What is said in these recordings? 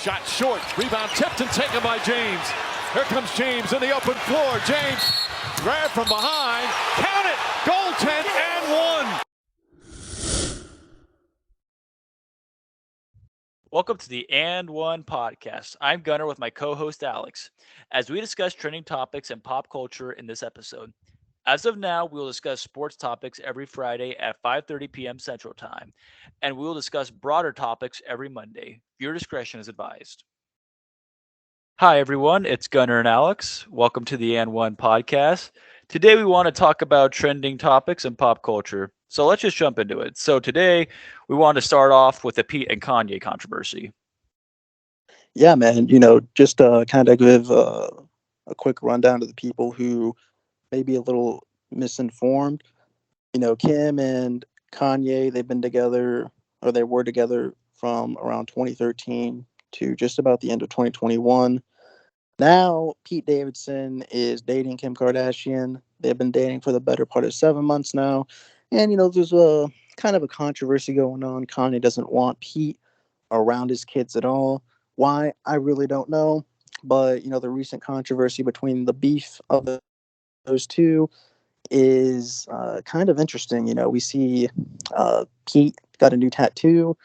Shot short. Rebound tipped and taken by James. Here comes James in the open floor. James grab from behind. Count it. Goaltend and one. Welcome to the And One podcast. I'm Gunnar with my co-host Alex, as we discuss trending topics and pop culture in this episode. As of now, we will discuss sports topics every Friday at 5:30 p.m. Central Time, and we will discuss broader topics every Monday. Viewer discretion is advised. Hi, everyone. It's Gunnar and Alex. Welcome to the And One podcast. Today, we want to talk about trending topics and pop culture. So let's just jump into it. So today, we want to start off with the Pete and Kanye controversy. Yeah, man. Just kind of give a quick rundown to the people who may be a little misinformed. Kim and Kanye, they've been together, or they were together from around 2013 to just about the end of 2021. Now, Pete Davidson is dating Kim Kardashian. They've been dating for the better part of 7 months now. And, there's a kind of a controversy going on. Kanye doesn't want Pete around his kids at all. Why? I really don't know. But, the recent controversy between the beef of those two is kind of interesting. We see Pete got a new tattoo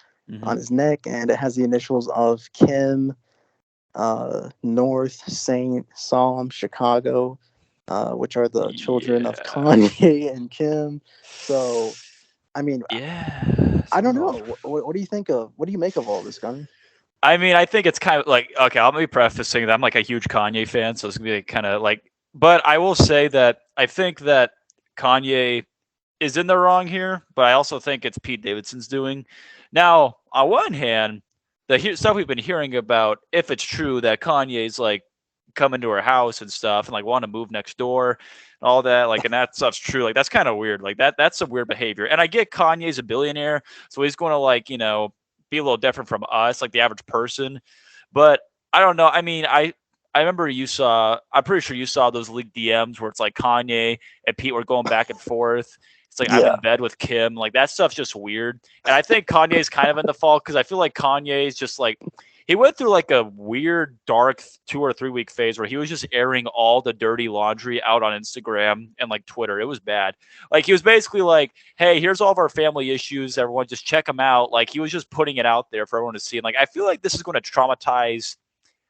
on his neck, and it has the initials of Kim, North, Saint, Psalm, Chicago, which are the children of Kanye and Kim. So, I mean, I don't know. What do you think of? What do you make of all this, Gunnar? I mean, I think it's kind of like, okay, I'll be prefacing that I'm like a huge Kanye fan, so it's gonna be kind of like, but I will say that I think that Kanye is in the wrong here, but I also think it's Pete Davidson's doing. Now, on one hand, the stuff we've been hearing about, if it's true that Kanye's like coming to her house and stuff and like want to move next door and all that, like, and that stuff's true, like that's kind of weird. Like that's some weird behavior. And I get Kanye's a billionaire, so he's going to like, be a little different from us, like the average person. But I don't know. I mean, I remember I'm pretty sure you saw those leaked DMs where it's like Kanye and Pete were going back and forth. It's like, I'm in bed with Kim. Like, that stuff's just weird. And I think Kanye's kind of in the fault because I feel like Kanye's just like, he went through like a weird, dark 2 or 3 week phase where he was just airing all the dirty laundry out on Instagram and like Twitter. It was bad. Like, he was basically like, hey, here's all of our family issues. Everyone just check them out. Like, he was just putting it out there for everyone to see. And like, I feel like this is going to traumatize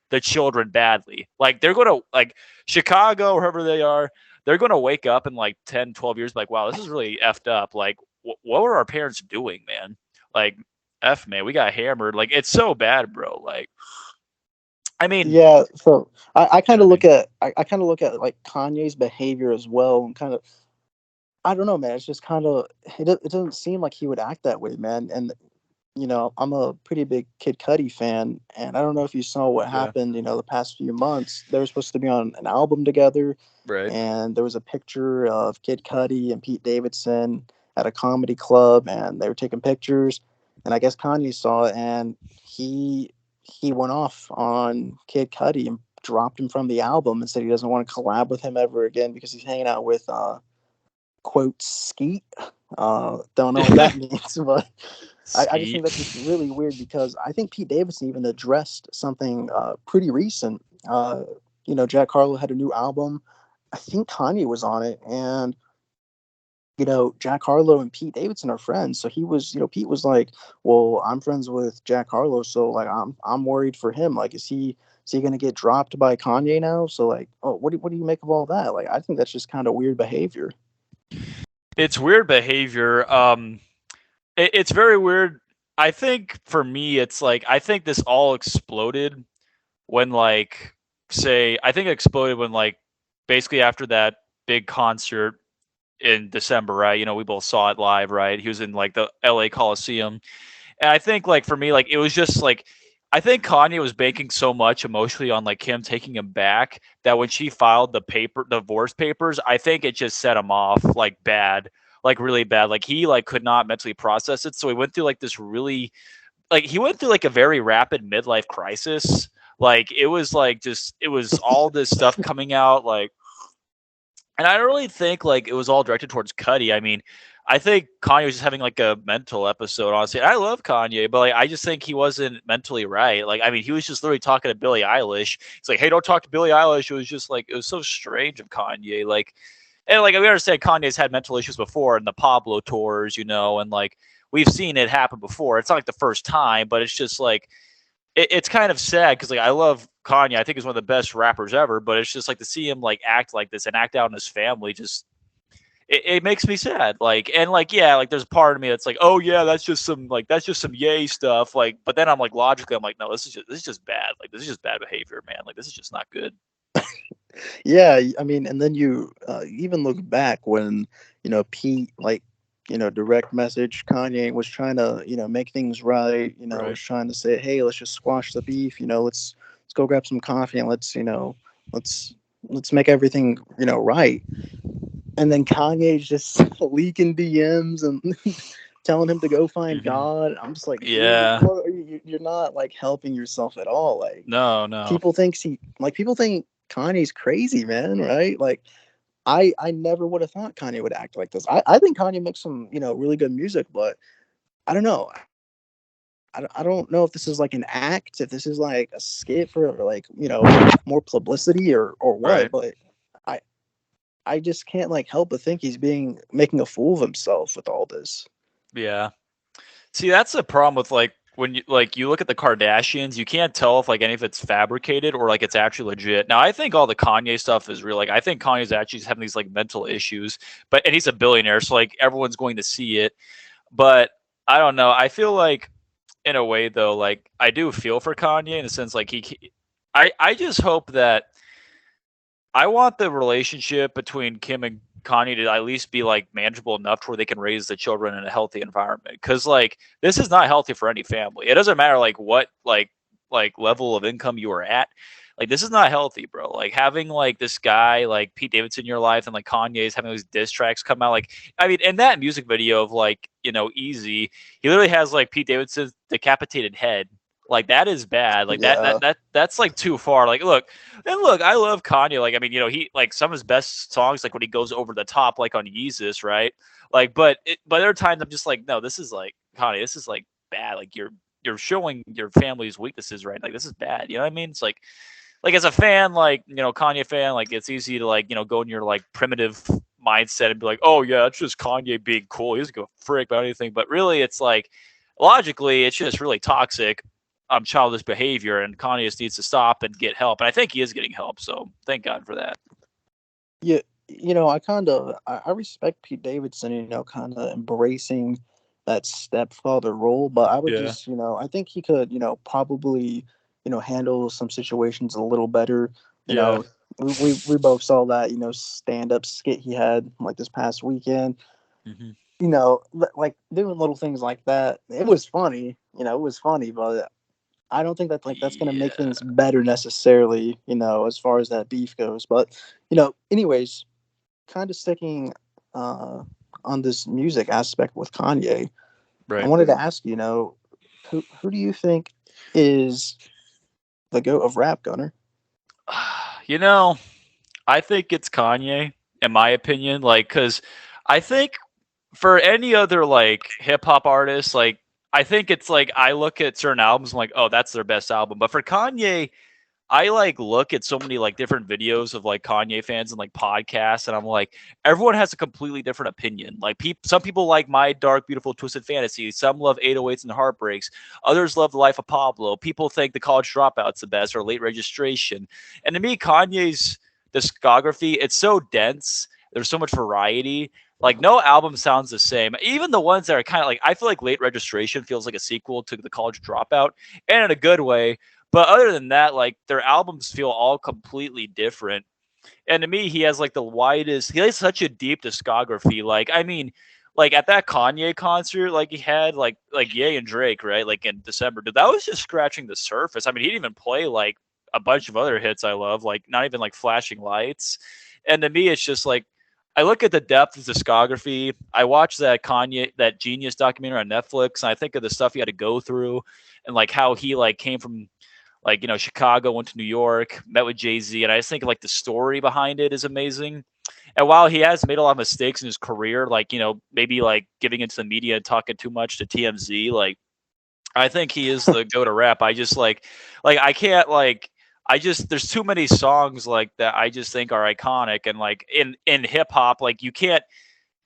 the children badly. Like, they're going to, like, Chicago, or whoever they are, they're going to wake up in like 10, 12 years, like, wow, this is really effed up. Like, what were our parents doing, man? Like, man, we got hammered. Like, it's so bad, bro. Like, I mean, yeah. So I kind of look at like Kanye's behavior as well, and kind of, I don't know, man. It's just kind of, it doesn't seem like he would act that way, man. And I'm a pretty big Kid Cudi fan, and I don't know if you saw what happened, the past few months. They were supposed to be on an album together, right? And there was a picture of Kid Cudi and Pete Davidson at a comedy club, and they were taking pictures. And I guess Kanye saw it, and he went off on Kid Cudi and dropped him from the album and said he doesn't want to collab with him ever again because he's hanging out with quote Skeet. Don't know what that means, but I just think that's just really weird because I think Pete Davidson even addressed something pretty recent. Jack Harlow had a new album. I think Kanye was on it, and Jack Harlow and Pete Davidson are friends. So he was, Pete was like, "Well, I'm friends with Jack Harlow, so like I'm worried for him. Like, is he going to get dropped by Kanye now?" So like, oh, what do you make of all that? Like, I think that's just kind of weird behavior. It's weird behavior. It's very weird. I think for me, it's like, I think this all exploded when like, I think it exploded when like, basically after that big concert in December, right? We both saw it live, right? He was in like the LA Coliseum. And I think like for me, like it was just like, I think Kanye was banking so much emotionally on like Kim taking him back that when she filed the divorce papers, I think it just set him off like bad, like really bad. Like he like could not mentally process it. So he went through like this really, like he went through like a very rapid midlife crisis. Like it was like it was all this stuff coming out like, and I don't really think like it was all directed towards Cudi. I mean, I think Kanye was just having like a mental episode, honestly. I love Kanye, but like I just think he wasn't mentally right. Like, I mean, he was just literally talking to Billie Eilish. It's like, hey, don't talk to Billie Eilish. It was just like, it was so strange of Kanye. Like, and like we understand Kanye's had mental issues before in the Pablo tours, and like we've seen it happen before. It's not like the first time, but it's just like it's kind of sad because like I love Kanye. I think he's one of the best rappers ever, but it's just like to see him like act like this and act out in his family just it makes me sad. Like, and like, yeah, like there's a part of me that's like, oh yeah, that's just some yay stuff. Like, but then I'm like logically, I'm like, no, this is just bad. Like, this is just bad behavior, man. Like, this is just not good. Yeah, I mean, and then you even look back when Pete direct message Kanye was trying to make things right. Right. Was trying to say, hey, let's just squash the beef. Let's go grab some coffee and let's make everything right. And then Kanye's just leaking DMs and telling him to go find God. I'm just like, Yeah. dude, you're not like helping yourself at all. Like, No. people think Kanye's crazy, man, right? Like, I never would have thought Kanye would act like this. I think Kanye makes some really good music, but I don't know. I don't know if this is like an act, if this is like a skit for like more publicity or what. Right. But I just can't like help but think he's making a fool of himself with all this. Yeah. See, that's the problem with like when you look at the Kardashians, you can't tell if like any of it's fabricated or like it's actually legit. Now, I think all the Kanye stuff is real. Like, I think Kanye's actually having these like mental issues, and he's a billionaire, so like everyone's going to see it. But I don't know. I feel like in a way though, like I do feel for Kanye in a sense. Like I just hope that I want the relationship between Kim and Kanye to at least be like manageable enough to where they can raise the children in a healthy environment. Because like this is not healthy for any family. It doesn't matter like what like level of income you are at. Like this is not healthy, bro. Like having like this guy like Pete Davidson in your life and like Kanye's having these diss tracks come out. Like I mean, in that music video of like Easy, he literally has like Pete Davidson's decapitated head. Like that is bad. Like Yeah. that's like too far. Like look, I love Kanye. Like I mean, he like some of his best songs, like when he goes over the top, like on Yeezus, right? Like, but there are times I'm just like, no, this is like Kanye. This is like bad. Like you're showing your family's weaknesses, right? Like this is bad. You know what I mean? It's like as a fan, like Kanye fan, like it's easy to like go in your like primitive mindset and be like, oh yeah, it's just Kanye being cool. He doesn't give a frick about anything. But really, it's like logically, it's just really toxic. Childish behavior, and Kanye just needs to stop and get help. And I think he is getting help, so thank God for that. Yeah, I respect Pete Davidson, kind of embracing that stepfather role, but I would just, I think he could, probably, handle some situations a little better. We both saw that, stand up skit he had like this past weekend. Mm-hmm. Like doing little things like that. It was funny, but I don't think that like that's gonna make things better necessarily, as far as that beef goes. But anyways, kind of sticking on this music aspect with Kanye, Right. I wanted to ask who do you think is the GOAT of rap, Gunnar? I think it's Kanye, in my opinion. Like, because I think for any other like hip hop artist, like I think it's like I look at certain albums, I'm like, oh, that's their best album. But for Kanye, I like look at so many like different videos of like Kanye fans and like podcasts, and I'm like, everyone has a completely different opinion. Like some people like My Dark Beautiful Twisted Fantasy, some love 808s and Heartbreaks, others love The Life of Pablo. People think The College Dropout's the best or Late Registration. And to me, Kanye's discography, it's so dense. There's so much variety. Like no album sounds the same. Even the ones that are kind of like, I feel like Late Registration feels like a sequel to The College Dropout, and in a good way. But other than that, like their albums feel all completely different. And to me, he has like he has such a deep discography. Like, I mean, like at that Kanye concert, like he had like Ye and Drake, right? Like in December, dude, that was just scratching the surface. I mean, he didn't even play like a bunch of other hits I love, like not even like Flashing Lights. And to me, it's just like I look at the depth of discography. I watch that Genius documentary on Netflix, and I think of the stuff he had to go through, and like how he like came from like Chicago, went to New York, met with Jay-Z, and I just think like the story behind it is amazing. And while he has made a lot of mistakes in his career, like, maybe like giving into the media and talking too much to TMZ, like, I think he is the go to rap. I just I can't I just there's too many songs like that I just think are iconic, and like in hip hop, like you can't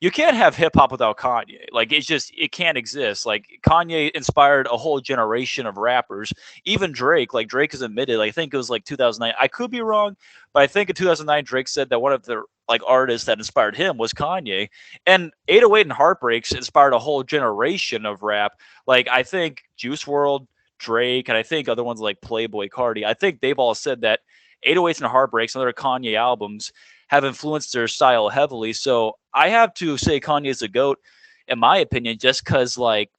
have hip hop without Kanye. Like it can't exist. Like Kanye inspired a whole generation of rappers. Even Drake, like Drake has admitted, I think it was like 2009. I could be wrong, but I think in 2009 Drake said that one of the like artists that inspired him was Kanye. And 808 and Heartbreaks inspired a whole generation of rap. Like I think Juice World, Drake, and I think other ones like Playboy Cardi. I think they've all said that 808s and Heartbreaks and other Kanye albums have influenced their style heavily. So I have to say Kanye's a GOAT, in my opinion, just because like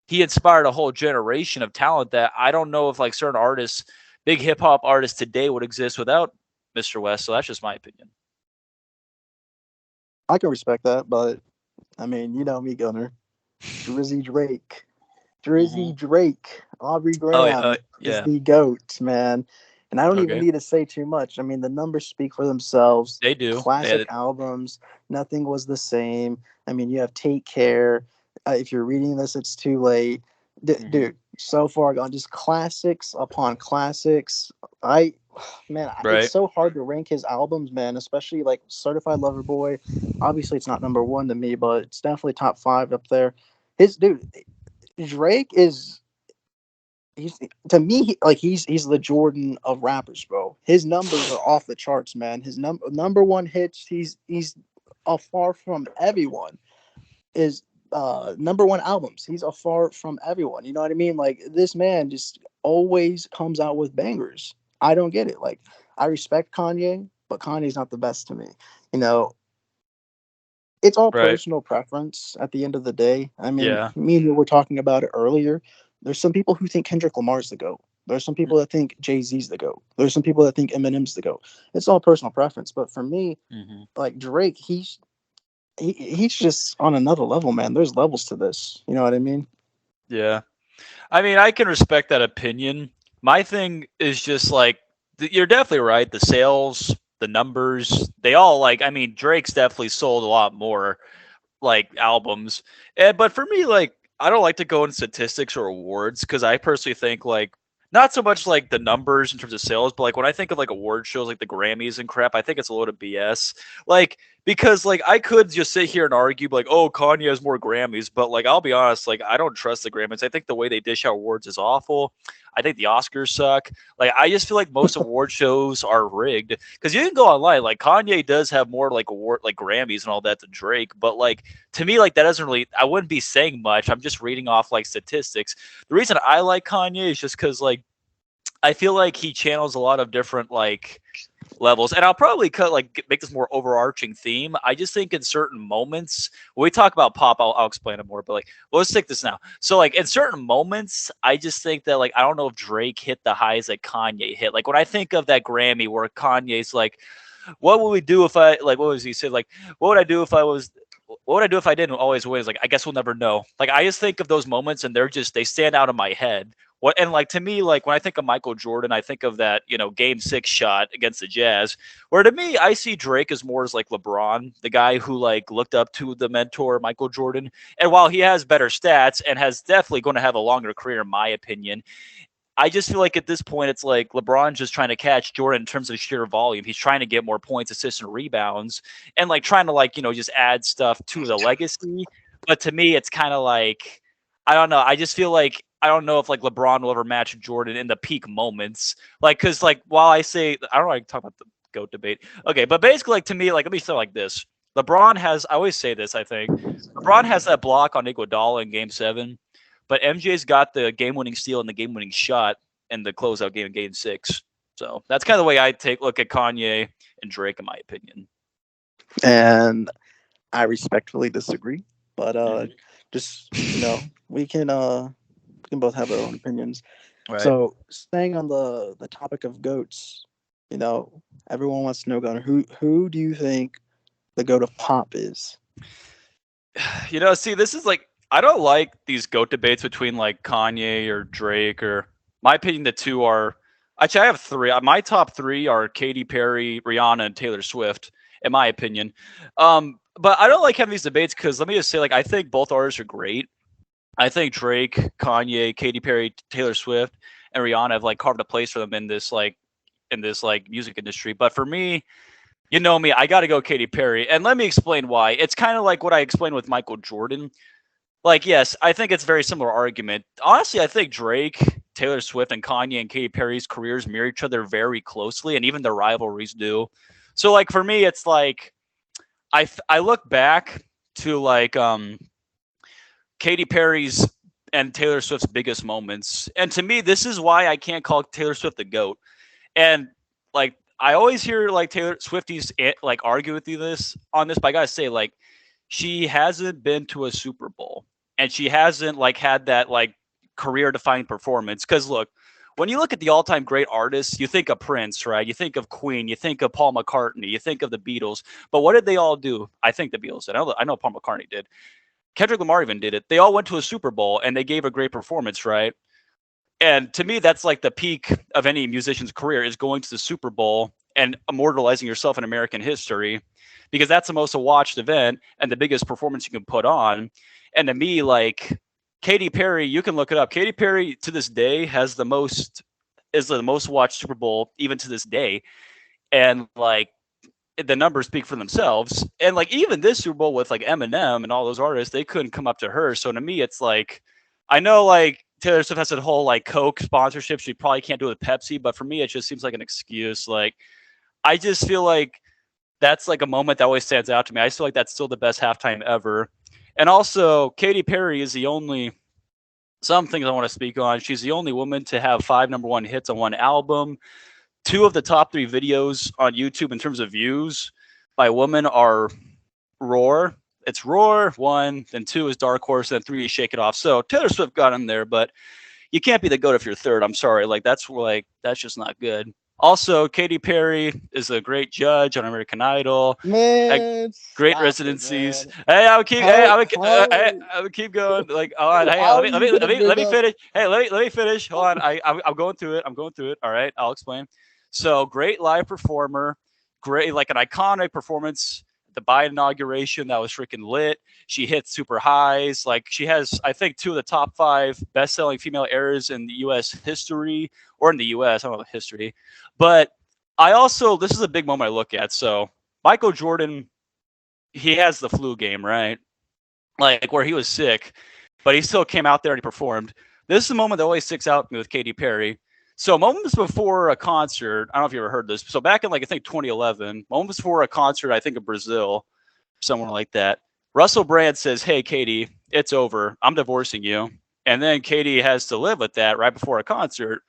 he inspired a whole generation of talent that I don't know if like certain artists, big hip hop artists today would exist without Mr. West. So that's just my opinion. I can respect that, but I mean, you know me, Gunner. Drizzy Drake. Drizzy Drake. Aubrey Graham is Yeah. the GOAT, man. And I don't even Okay. need to say too much. I mean, the numbers speak for themselves. They do. Classic albums. Nothing was the same. I mean, you have Take Care. If you're reading this, it's too late. Dude, so far gone. Just classics upon classics. It's Right. so hard to rank his albums, man, especially like Certified Lover Boy. Obviously, it's not number one to me, but it's definitely top five up there. Drake is he's to me he's the Jordan of rappers, bro. His numbers are off the charts, man. His number one hits, he's afar from everyone. Is number one albums. He's afar from everyone. You know what I mean? Like this man just always comes out with bangers. I don't get it. Like I respect Kanye, but Kanye's not the best to me. You know, it's all Right. personal preference at the end of the day. I mean, Yeah. me and you were talking about it earlier. There's some people who think Kendrick Lamar's the GOAT. There's some people that think Jay-Z's the GOAT. There's some people that think Eminem's the GOAT. It's all personal preference. But for me, like Drake, he's just on another level, man. There's levels to this. You know what I mean? Yeah. I mean, I can respect that opinion. My thing is just like you're definitely right. The sales, the numbers, they all like. I mean, Drake's definitely sold a lot more like albums, but for me, like I don't like to go into statistics or awards because I personally think like not so much like the numbers in terms of sales, but like when I think of like award shows like the Grammys and crap, I think it's a load of BS. Like because like I could just sit here and argue like, oh, Kanye has more Grammys, but like I'll be honest, like I don't trust the Grammys. I think the way they dish out awards is awful. I think the Oscars suck. Like I just feel like most award shows are rigged because you can go online. Like Kanye does have more like award like Grammys and all that than Drake, but like to me, like that doesn't really. I wouldn't be saying much. I'm just reading off like statistics. The reason I like Kanye is just because like I feel like he channels a lot of different like levels, and I'll probably make this more overarching theme. I just think in certain moments when we talk about pop, I'll explain it more. But like, let's take this now. So like in certain moments, I just think that like I don't know if Drake hit the highs that Kanye hit. Like when I think of that Grammy where Kanye's like, "What would we do if I like?" What was he said? Like, "What would I do if I was?" What would I do if I didn't always win? It's like I guess we'll never know. Like I just think of those moments and they stand out in my head. What and like to me, like when I think of Michael Jordan, I think of that, game 6 shot against the Jazz. Where to me, I see Drake as more as like LeBron, the guy who like looked up to the mentor Michael Jordan. And while he has better stats and has definitely going to have a longer career, in my opinion, I just feel like at this point, it's like LeBron's just trying to catch Jordan in terms of sheer volume. He's trying to get more points, assists, and rebounds, and like trying to like just add stuff to the legacy. But to me, it's kind of like I don't know. I just feel like I don't know if like LeBron will ever match Jordan in the peak moments. Like, because like while I say I don't like talk about the GOAT debate. Okay, but basically, like to me, like let me say it like this: LeBron has. I always say this. I think LeBron has that block on Iguodala in Game 7. But MJ's got the game-winning steal and the game-winning shot in the closeout game in Game 6. So that's kind of the way I look at Kanye and Drake, in my opinion. And I respectfully disagree. But Mhm. just we can both have our own opinions. Right. So staying on the topic of goats, everyone wants to know, Gunnar, who do you think the goat of pop is? See, this is like I don't like these GOAT debates between like Kanye or Drake or my opinion. The two are actually I have three. My top three are Katy Perry, Rihanna, and Taylor Swift. in my opinion. But I don't like having these debates because let me just say, like, I think both artists are great. I think Drake, Kanye, Katy Perry, Taylor Swift, and Rihanna have like carved a place for them in this like music industry. But for me, you know me, I got to go Katy Perry, and let me explain why. It's kind of like what I explained with Michael Jordan. Like, yes, I think it's a very similar argument. Honestly, I think Drake, Taylor Swift, and Kanye and Katy Perry's careers mirror each other very closely, and even their rivalries do. So, like, for me, it's like I look back to like Katy Perry's and Taylor Swift's biggest moments, and to me, this is why I can't call Taylor Swift the GOAT. And like, I always hear like Taylor Swifties like argue with you this on this, but I gotta say, like, she hasn't been to a Super Bowl, and she hasn't like had that like career defining performance. Because look, when you look at the all time great artists, you think of Prince, right? You think of Queen, you think of Paul McCartney, you think of the Beatles. But what did they all do? I think the Beatles did. I know Paul McCartney did. Kendrick Lamar even did it. They all went to a Super Bowl and they gave a great performance, right? And to me, that's like the peak of any musician's career, is going to the Super Bowl and immortalizing yourself in American history, because that's the most watched event and the biggest performance you can put on. And to me, like, Katy Perry, you can look it up. Katy Perry to this day is the most watched Super Bowl even to this day. And like, the numbers speak for themselves. And like, even this Super Bowl with like Eminem and all those artists, they couldn't come up to her. So to me, it's like, I know like Taylor Swift has that whole like Coke sponsorship. She probably can't do it with Pepsi, but for me, it just seems like an excuse. Like, I just feel like that's like a moment that always stands out to me. I feel like that's still the best halftime ever. And also, Katy Perry is the only, some things I want to speak on. She's the only woman to have 5 number one hits on one album. 2 of the top 3 videos on YouTube in terms of views by women are Roar. It's Roar, 1, then 2 is Dark Horse, then 3 is Shake It Off. So Taylor Swift got in there, but you can't be the GOAT if you're third. I'm sorry. Like, that's just not good. Also, Katy Perry is a great judge on American Idol. Man, Great residencies. Hey, I would keep going. Like, hold on. Hey, let me finish. Hey, let me finish. Hold on. I'm going through it. All right, I'll explain. So, great live performer. Great, like an iconic performance. The Biden inauguration, that was freaking lit. She hit super highs. Like, she has, I think, 2 of the top 5 best-selling female eras in the U.S. history, or in the U.S. I don't know history. But I also, this is a big moment I look at. So Michael Jordan, he has the flu game, right? Like, where he was sick, but he still came out there and he performed. This is a moment that always sticks out to me with Katy Perry. So moments before a concert, I don't know if you ever heard this. So back in like, I think 2011, moments before a concert, I think of Brazil, somewhere like that, Russell Brand says, "Hey, Katy, it's over. I'm divorcing you." And then Katy has to live with that right before a concert.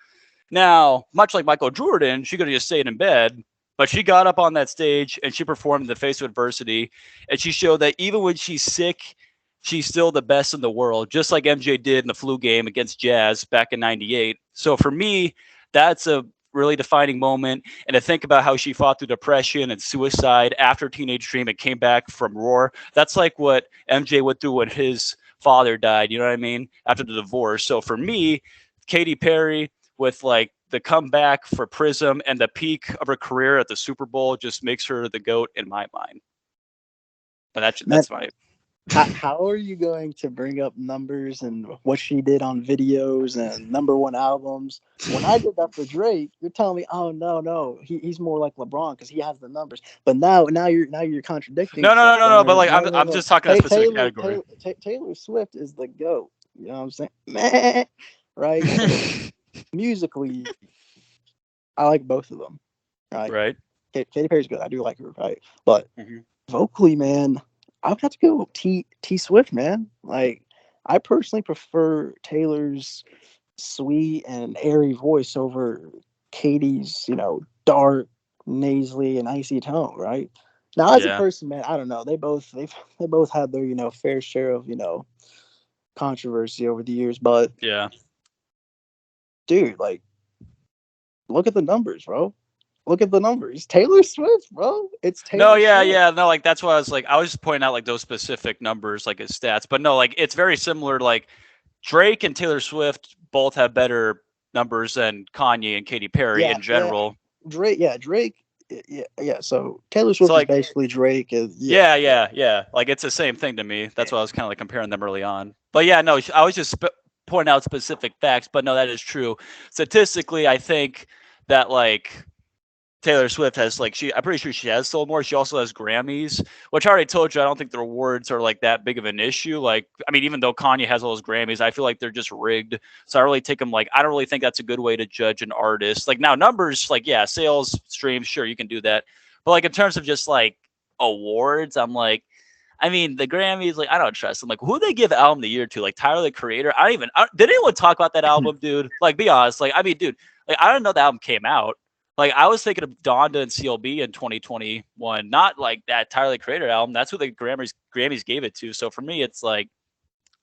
Now, much like Michael Jordan, she could have just stayed in bed, but she got up on that stage and she performed in the face of adversity. And she showed that even when she's sick, she's still the best in the world, just like MJ did in the flu game against Jazz back in '98. So for me, that's a really defining moment. And to think about how she fought through depression and suicide after Teenage Dream and came back from Roar, that's like what MJ went through when his father died, you know what I mean, after the divorce. So for me, Katy Perry, with like the comeback for Prism and the peak of her career at the Super Bowl, just makes her the GOAT in my mind. But that's my... How are you going to bring up numbers and what she did on videos and number one albums? When I did that for Drake, you're telling me, oh no, he's more like LeBron because he has the numbers. But now you're contradicting. No. But like, I'm just talking a specific category. Taylor Swift is the GOAT. You know what I'm saying? Man, right? So, musically, I like both of them. Right. Katy Perry's good. I do like her. Right. But vocally, man, I would have to go T Swift, man. Like, I personally prefer Taylor's sweet and airy voice over Katy's, dark, nasally and icy tone, right? Now, as a person, man, I don't know. They both had their, fair share of, controversy over the years, but dude, like, look at the numbers, bro. Look at the numbers. Taylor Swift, bro. It's Taylor Swift. No, like, that's why I was just pointing out like those specific numbers, like his stats. But no, like, it's very similar. Like, Drake and Taylor Swift both have better numbers than Kanye and Katy Perry in general. Drake Yeah. So Taylor Swift is like, basically Drake. yeah. Like it's the same thing to me. That's why I was kind of like comparing them early on. But yeah, no, I was just pointing out specific facts. But no, that is true. Statistically, I think that like Taylor Swift has like I'm pretty sure she has sold more. She also has Grammys, which I already told you I don't think the awards are like that big of an issue. Like, I mean, even though Kanye has all those Grammys, I feel like they're just rigged. So I really take them like I don't really think that's a good way to judge an artist. Like now numbers, like yeah, sales, streams, sure you can do that. But like in terms of just like awards, I'm like, I mean, the Grammys, like I don't trust them. Like who they give album of the year to? Like Tyler the Creator. Did anyone talk about that album, dude? Like be honest. Like I mean, dude, like I don't know the album came out. Like I was thinking of Donda and CLB in 2021, not like that Tyler the Creator album. That's who the Grammys gave it to. So for me, it's like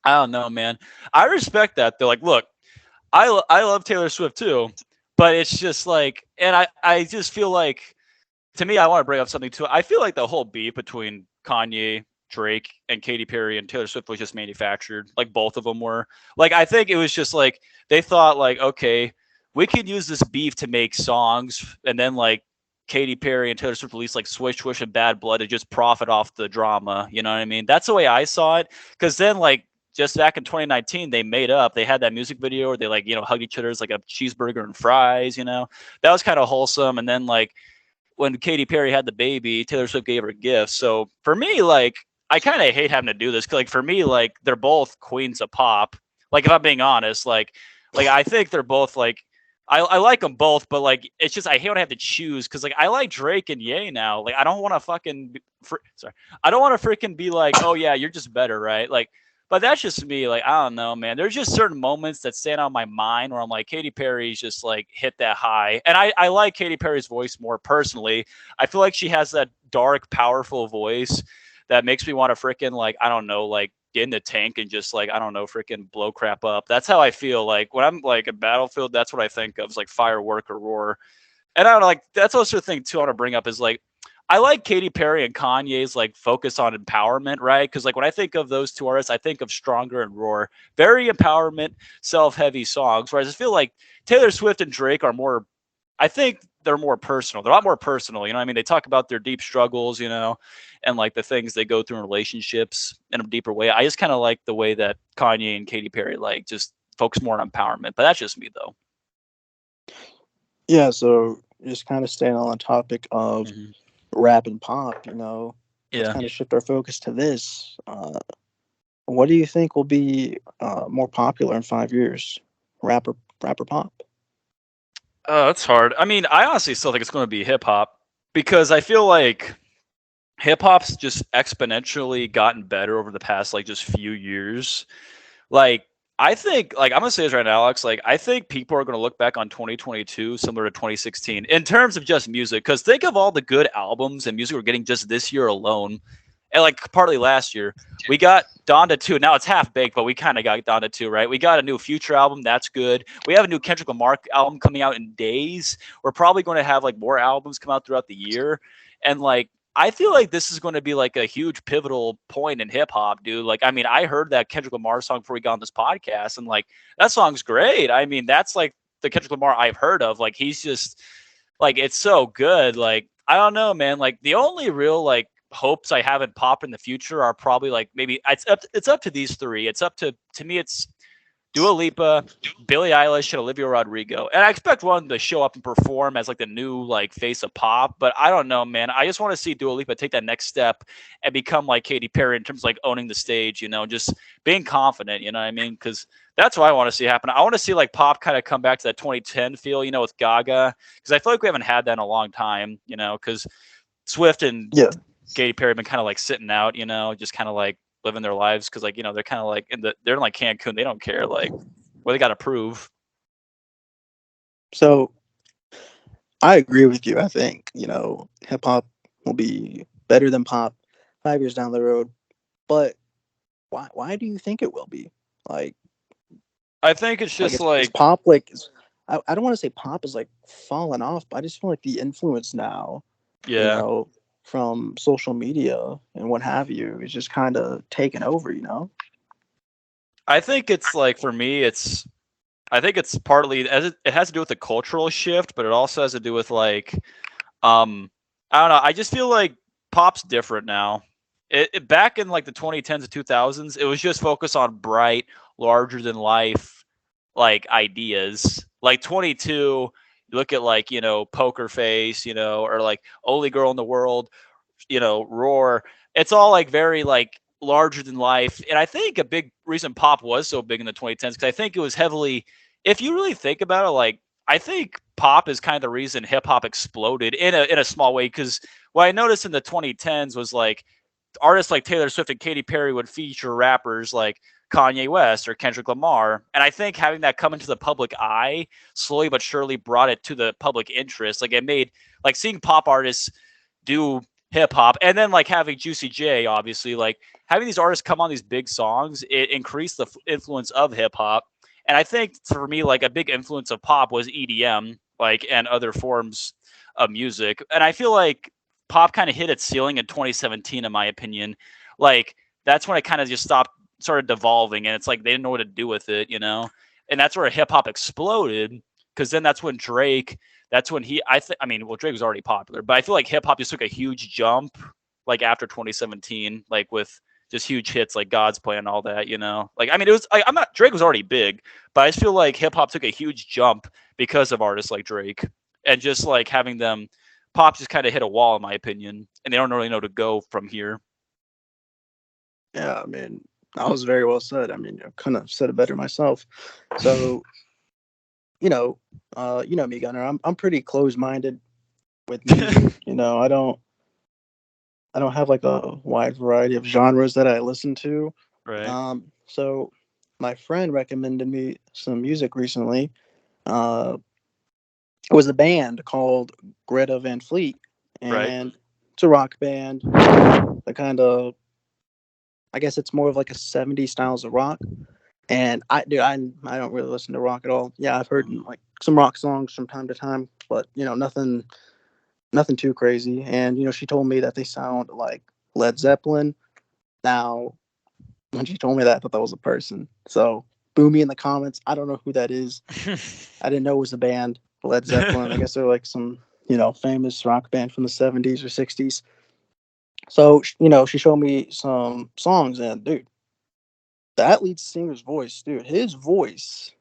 I don't know, man. I respect that. They're like, look, I love Taylor Swift too, but it's just like, and I just feel like to me, I want to bring up something too. I feel like the whole beef between Kanye, Drake, and Katy Perry and Taylor Swift was just manufactured. Like both of them were. Like I think it was just like they thought like, okay, we could use this beef to make songs, and then like Katy Perry and Taylor Swift released like Swish Swish and Bad Blood to just profit off the drama. You know what I mean? That's the way I saw it. Because then like just back in 2019, they made up. They had that music video where they like hugged each other as like a cheeseburger and fries. That was kind of wholesome. And then like when Katy Perry had the baby, Taylor Swift gave her a gift. So for me, like I kind of hate having to do this. 'Cause, like for me, like they're both queens of pop. Like if I'm being honest, like I think they're both like I like them both, but like it's just I hate when I have to choose because like I like Drake and Ye now. Like I don't want to fucking sorry, I don't want to freaking be like, oh yeah, you're just better, right? Like, but that's just me. Like I don't know, man. There's just certain moments that stand out in my mind where I'm like, Katy Perry's just like hit that high, and I like Katy Perry's voice more personally. I feel like she has that dark, powerful voice that makes me want to freaking like I don't know, like get in the tank and just like I don't know, freaking blow crap up. That's how I feel. Like when I'm like a Battlefield, that's what I think of. Is like firework or roar. And I don't know, like that's also the thing too I want to bring up is like I like Katy Perry and Kanye's like focus on empowerment, right? Because like when I think of those two artists, I think of Stronger and Roar, very empowerment, self-heavy songs. Whereas I feel like Taylor Swift and Drake are more. I think they're more personal. They're a lot more personal. You know what I mean? They talk about their deep struggles, and like the things they go through in relationships in a deeper way. I just kind of like the way that Kanye and Katy Perry like just focus more on empowerment. But that's just me though. Yeah. So just kind of staying on the topic of rap and pop, let's kind of shift our focus to this. What do you think will be more popular in 5 years, rap or pop? Oh, that's hard. I mean, I honestly still think it's going to be hip hop because I feel like hip hop's just exponentially gotten better over the past like just few years. Like I think like I'm gonna say this right now, Alex. Like I think people are gonna look back on 2022 similar to 2016 in terms of just music. Because think of all the good albums and music we're getting just this year alone, and like partly last year. We got Donda 2. Now it's half baked, but we kind of got Donda 2, right? We got a new Future album. That's good. We have a new Kendrick Lamar album coming out in days. We're probably going to have like more albums come out throughout the year. And like, I feel like this is going to be like a huge pivotal point in hip hop, dude. Like, I mean, I heard that Kendrick Lamar song before we got on this podcast, and like, that song's great. I mean, that's like the Kendrick Lamar I've heard of. Like, he's just like, it's so good. Like, I don't know, man. Like, the only real like hopes I have in pop in the future are probably like maybe it's up to these three. It's up to me. It's Dua Lipa, Billie Eilish, and Olivia Rodrigo. And I expect one to show up and perform as like the new like face of pop. But I don't know, man. I just want to see Dua Lipa take that next step and become like Katy Perry in terms of like owning the stage, just being confident, you know what I mean? Because that's what I want to see happen. I want to see like pop kind of come back to that 2010 feel, with Gaga. Because I feel like we haven't had that in a long time, because Swift and Katy Perry have been kind of like sitting out, just kind of like living their lives because like they're kind of like they're in like Cancun. They don't care like what they got to prove. So I agree with you. I think hip hop will be better than pop 5 years down the road. But why do you think it will be? Like, I think it's just like it's pop. Like, I don't want to say pop is like falling off, but I just feel like the influence now, from social media and what have you is just kind of taken over, I think it's like for me I think it's partly it has to do with the cultural shift, but it also has to do with like I don't know. I just feel like pop's different now. Back in like the 2010s and 2000s, it was just focused on bright, larger than life like ideas. Like 22, you look at like, Poker Face, or like Only Girl in the World, Roar. It's all like very like larger than life. And I think a big reason pop was so big in the 2010s because I think it was heavily, if you really think about it, like I think pop is kind of the reason hip hop exploded in a small way. Because what I noticed in the 2010s was like artists like Taylor Swift and Katy Perry would feature rappers like Kanye West or Kendrick Lamar. And I think having that come into the public eye slowly but surely brought it to the public interest. Like it made like seeing pop artists do hip hop and then like having Juicy J, obviously, like having these artists come on these big songs, it increased the influence of hip hop. And I think for me, like a big influence of pop was EDM, like and other forms of music. And I feel like pop kind of hit its ceiling in 2017, in my opinion. Like that's when it kind of just started devolving, and it's like they didn't know what to do with it, And that's where hip hop exploded, because then that's when Drake. That's when I mean, well, Drake was already popular, but I feel like hip hop just took a huge jump, like after 2017, like with just huge hits like God's Plan and all that, Like, I mean, it was like Drake was already big, but I just feel like hip hop took a huge jump because of artists like Drake, and just like having them, pop just kind of hit a wall, in my opinion, and they don't really know to go from here. Yeah, I mean, that was very well said. I mean, I couldn't have said it better myself. So, you know me, Gunnar. I'm pretty closed-minded with music. I don't have like a wide variety of genres that I listen to. Right. So my friend recommended me some music recently. Uh, it was a band called Greta Van Fleet, Right. and it's a rock band. The kind of, I guess it's more of like a '70s styles of rock. And I don't really listen to rock at all. Yeah, I've heard like some rock songs from time to time, but nothing too crazy. And she told me that they sound like Led Zeppelin. Now, when she told me that, I thought that was a person. So, boo me in the comments. I don't know who that is. I didn't know it was a band, Led Zeppelin. I guess they're like some famous rock band from the '70s or '60s. So, she showed me some songs, and dude, that lead singer's voice, dude, his voice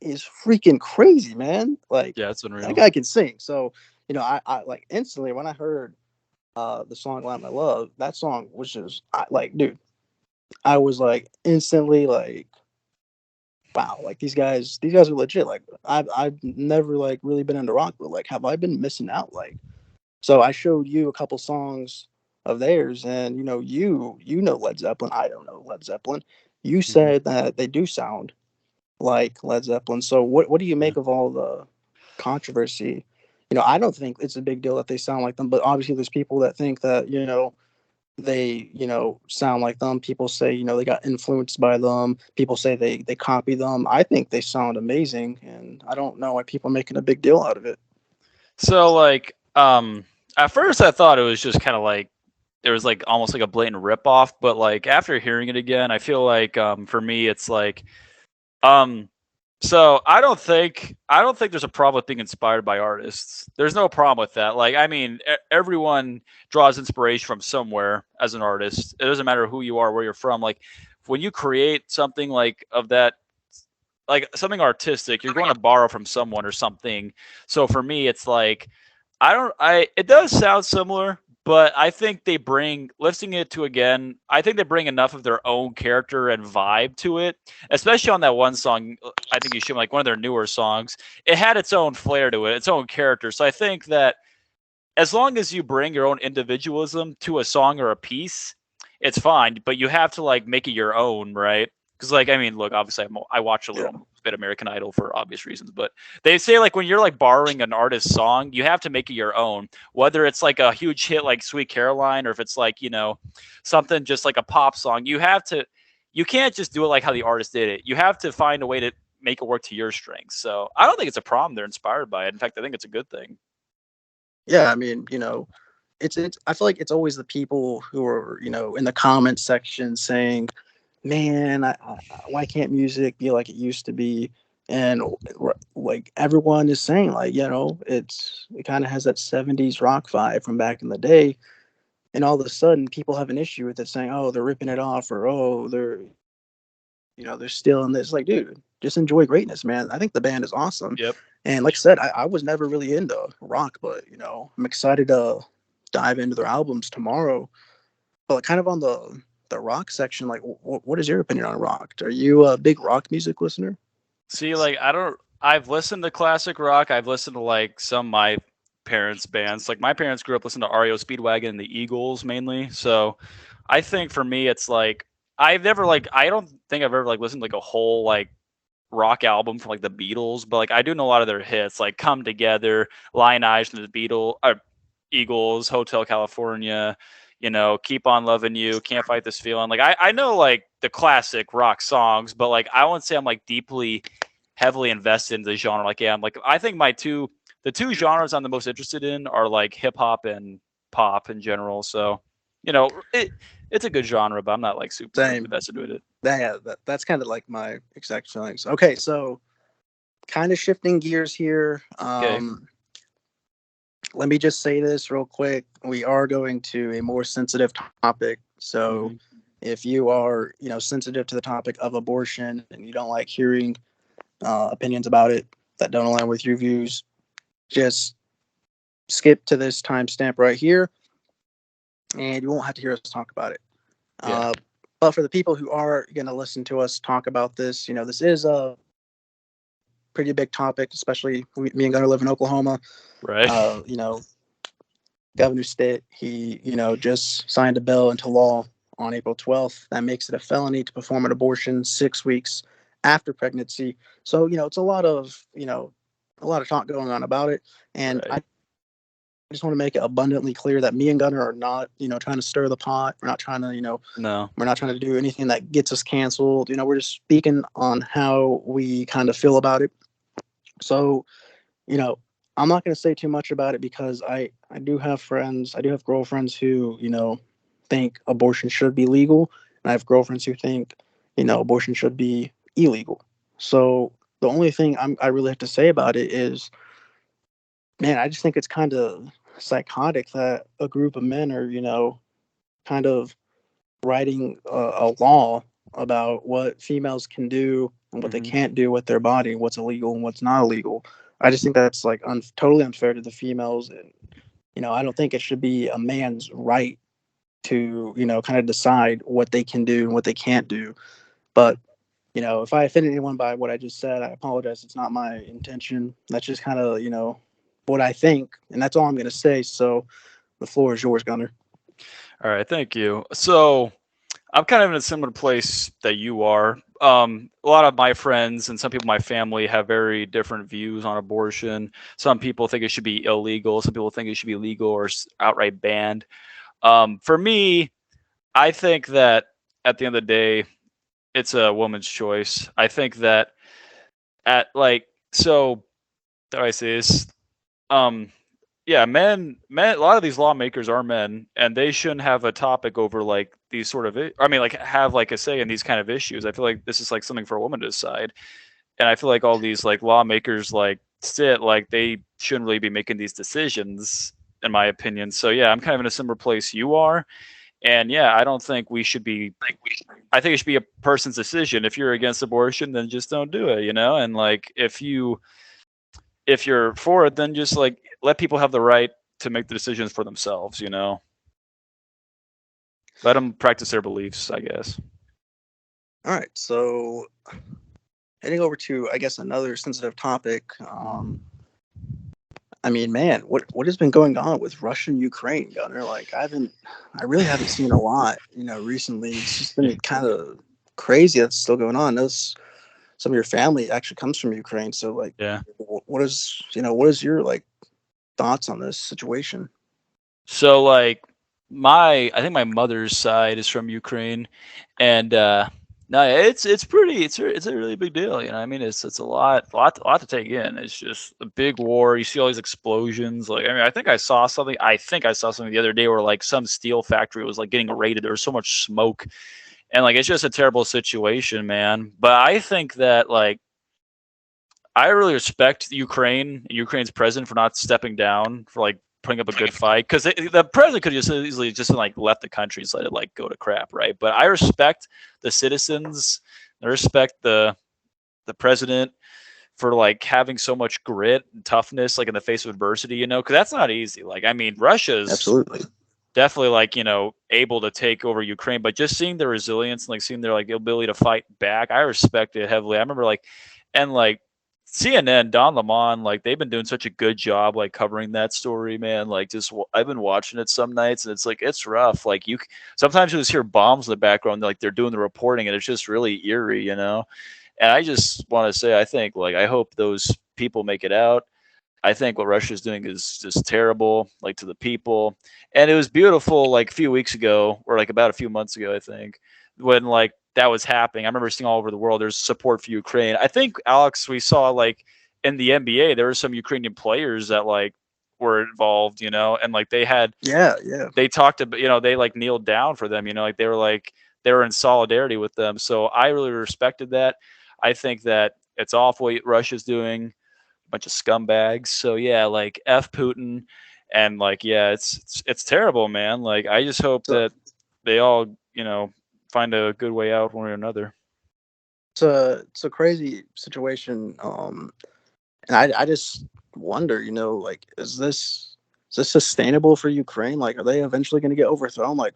is freaking crazy, man. Like Yeah, it's that unreal. guy can sing. So, I like instantly when I heard the song "Line My Love," that song was just like, dude, I was like instantly like, wow, like these guys are legit. Like I've never like really been into rock, but like, have I been missing out? Like, so I showed you a couple songs of theirs, and you know Led Zeppelin. I don't know Led Zeppelin. You Mhm. said that they do sound like Led Zeppelin. So what do you Yeah. make of all the controversy? I don't think it's a big deal that they sound like them, but obviously there's people that think that, they, sound like them. People say, they got influenced by them. People say they copy them. I think they sound amazing, and I don't know why people are making a big deal out of it. So like, at first I thought it was just kind of like there was like almost like a blatant ripoff, but like after hearing it again, I feel like for me it's like um so I don't think there's a problem with being inspired by artists. There's no problem with that. Like I mean, everyone draws inspiration from somewhere as an artist. It doesn't matter who you are, where you're from. Like when you create something like of that, like something artistic, you're going to borrow from someone or something. So for me, it's like it does sound similar, but I think they bring lifting it to again. I think they bring enough of their own character and vibe to it, especially on that one song. I think you should like one of their newer songs. It had its own flair to it, its own character. So I think that as long as you bring your own individualism to a song or a piece, it's fine. But you have to like make it your own, right? Because like I mean, look, obviously I watch a Yeah. little bit American Idol for obvious reasons, but they say like when you're like borrowing an artist's song, you have to make it your own. Whether it's like a huge hit like Sweet Caroline, or if it's like something just like a pop song, you have to. You can't just do it like how the artist did it. You have to find a way to make it work to your strengths. So I don't think it's a problem. They're inspired by it. In fact, I think it's a good thing. Yeah, I mean, it's I feel like it's always the people who are, in the comment section saying, "Man, why can't music be like it used to be?" and like everyone is saying, like, it kind of has that 70s rock vibe from back in the day, and all of a sudden people have an issue with it, saying, oh, they're ripping it off, or oh, they're stealing this. Like, dude, just enjoy greatness, man. I think the band is awesome. Yep. And like I said, I was never really into rock, but I'm excited to dive into their albums tomorrow. But kind of on the rock section, like, what is your opinion on rock? Are you a big rock music listener? See, like I've listened to classic rock. I've listened to like some of my parents' bands. Like my parents grew up listening to REO Speedwagon and the Eagles mainly. So I think for me it's like I don't think I've ever like listened to like a whole like rock album from like the Beatles, but like I do know a lot of their hits, like "Come Together," "Lion Eyes" from the Eagles, "Hotel California," "Keep on Loving You," "Can't Fight This Feeling." Like I know like the classic rock songs, but like I wouldn't say I'm like deeply, heavily invested in the genre. Like yeah, I'm like I think the two genres I'm the most interested in are like hip hop and pop in general. So it's a good genre, but I'm not like super Same. invested with it. That's kind of like my exact feelings. Okay, so kind of shifting gears here. Okay. Let me just say this real quick. We are going to a more sensitive topic. So Mhm. if you are, sensitive to the topic of abortion and you don't like hearing opinions about it that don't align with your views, just skip to this timestamp right here, and you won't have to hear us talk about it. Yeah. But for the people who are going to listen to us talk about this, this is a pretty big topic, especially me and Gunnar live in Oklahoma. Right. Governor Stitt, he, just signed a bill into law on April 12th that makes it a felony to perform an abortion 6 weeks after pregnancy. So, it's a lot of talk going on about it. And Right. I just want to make it abundantly clear that me and Gunnar are not, trying to stir the pot. We're not trying to, No. we're not trying to do anything that gets us canceled. We're just speaking on how we kind of feel about it. So, you know, I'm not going to say too much about it because I do have friends, I do have girlfriends who, think abortion should be legal. And I have girlfriends who think, abortion should be illegal. So the only thing I really have to say about it is, man, I just think it's kind of psychotic that a group of men are, kind of writing a law about what females can do and what they Mhm. can't do with their body, what's illegal and what's not illegal. I just think that's like totally unfair to the females, and I don't think it should be a man's right to kind of decide what they can do and what they can't do. But if I offended anyone by what I just said, I apologize. It's not my intention. That's just kind of what I think, and that's all I'm going to say. So the floor is yours, Gunner. All right, thank you. So I'm kind of in a similar place that you are. A lot of my friends and some people in my family have very different views on abortion. Some people think it should be illegal. Some people think it should be legal or outright banned. For me, I think that at the end of the day, it's a woman's choice. I think that at like so. How do I say this? Um, yeah, men. A lot of these lawmakers are men, and they shouldn't have a topic over like these sort of. I mean, like have like a say in these kind of issues. I feel like this is like something for a woman to decide, and I feel like all these like lawmakers like sit like they shouldn't really be making these decisions, in my opinion. So yeah, I'm kind of in a similar place you are, and yeah, I don't think we should be. I think it should be a person's decision. If you're against abortion, then just don't do it, And like if you're for it, then just like let people have the right to make the decisions for themselves. Let them practice their beliefs, I guess. All right, so heading over to, I guess, another sensitive topic. I mean, man, what has been going on with Russia and Ukraine, Gunner? Like, I really haven't seen a lot, recently. It's just been kind of crazy that's still going on. Those Some of your family actually comes from Ukraine, so like, Yeah. what is your like thoughts on this situation? So like I think my mother's side is from Ukraine, and no, it's a really big deal. I mean, it's a lot to take in. It's just a big war. You see all these explosions. Like, I mean, I think I saw something the other day where like some steel factory was like getting raided. There was so much smoke, and like it's just a terrible situation, man. But I think that like I really respect Ukraine and Ukraine's president for not stepping down, for like putting up a good fight, because the president could just easily just like left the country and let it like go to crap, right? But I respect the citizens. I respect the president for like having so much grit and toughness, like in the face of adversity, because that's not easy. Like, I mean, Russia's Absolutely. definitely like able to take over Ukraine, but just seeing their resilience and like seeing their like ability to fight back, I respect it heavily. I remember like, and like CNN, Don Lemon, like they've been doing such a good job like covering that story, man. Like just I've been watching it some nights, and it's like it's rough. Like sometimes you just hear bombs in the background, like they're doing the reporting, and it's just really eerie. And I just want to say, I think like I hope those people make it out. I think what Russia is doing is just terrible, like to the people. And it was beautiful, like a few weeks ago, or like about a few months ago, I think, when like that was happening. I remember seeing all over the world there's support for Ukraine. I think, Alex, we saw like in the NBA there were some Ukrainian players that like were involved, and like Yeah. they talked about, they like kneeled down for them, like they were in solidarity with them. So I really respected that. I think that it's awful what Russia's doing, bunch of scumbags. So yeah, like F Putin, and like yeah, it's terrible, man. Like I just hope So that they all find a good way out one way or another. it's a crazy situation. And I just wonder, like, is this sustainable for Ukraine? Like, are they eventually going to get overthrown? Like,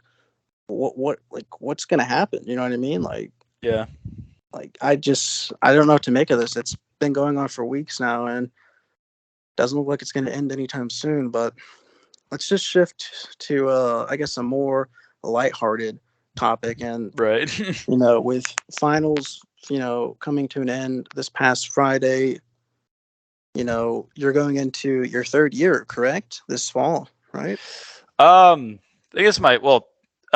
what's going to happen? You know what I mean? Yeah. Like I don't know what to make of this. It's been going on for weeks now, and doesn't look like it's going to end anytime soon. But let's just shift to, I guess, a more lighthearted topic. And Right. with finals, coming to an end this past Friday, you're going into your third year, correct? This fall, right? I guess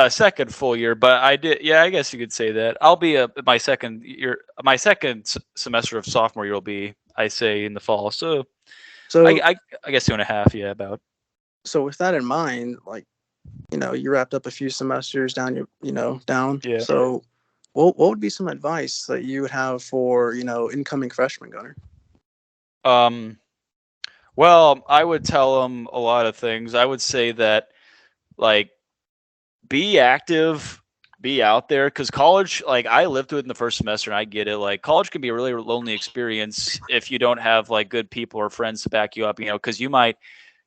second full year, but I did. Yeah, I guess you could say that. I'll be my second year. My second semester of sophomore year will be, I say, in the fall. So So, I guess 2.5. Yeah, about. so with that in mind, like, you wrapped up a few semesters down down. Yeah. So what would be some advice that you would have for, incoming freshmen, Gunnar? Well, I would tell them a lot of things. I would say that, like, be active, be out there, because college, like, I lived through it in the first semester, and I get it. Like, college can be a really lonely experience if you don't have like good people or friends to back you up. Because you might,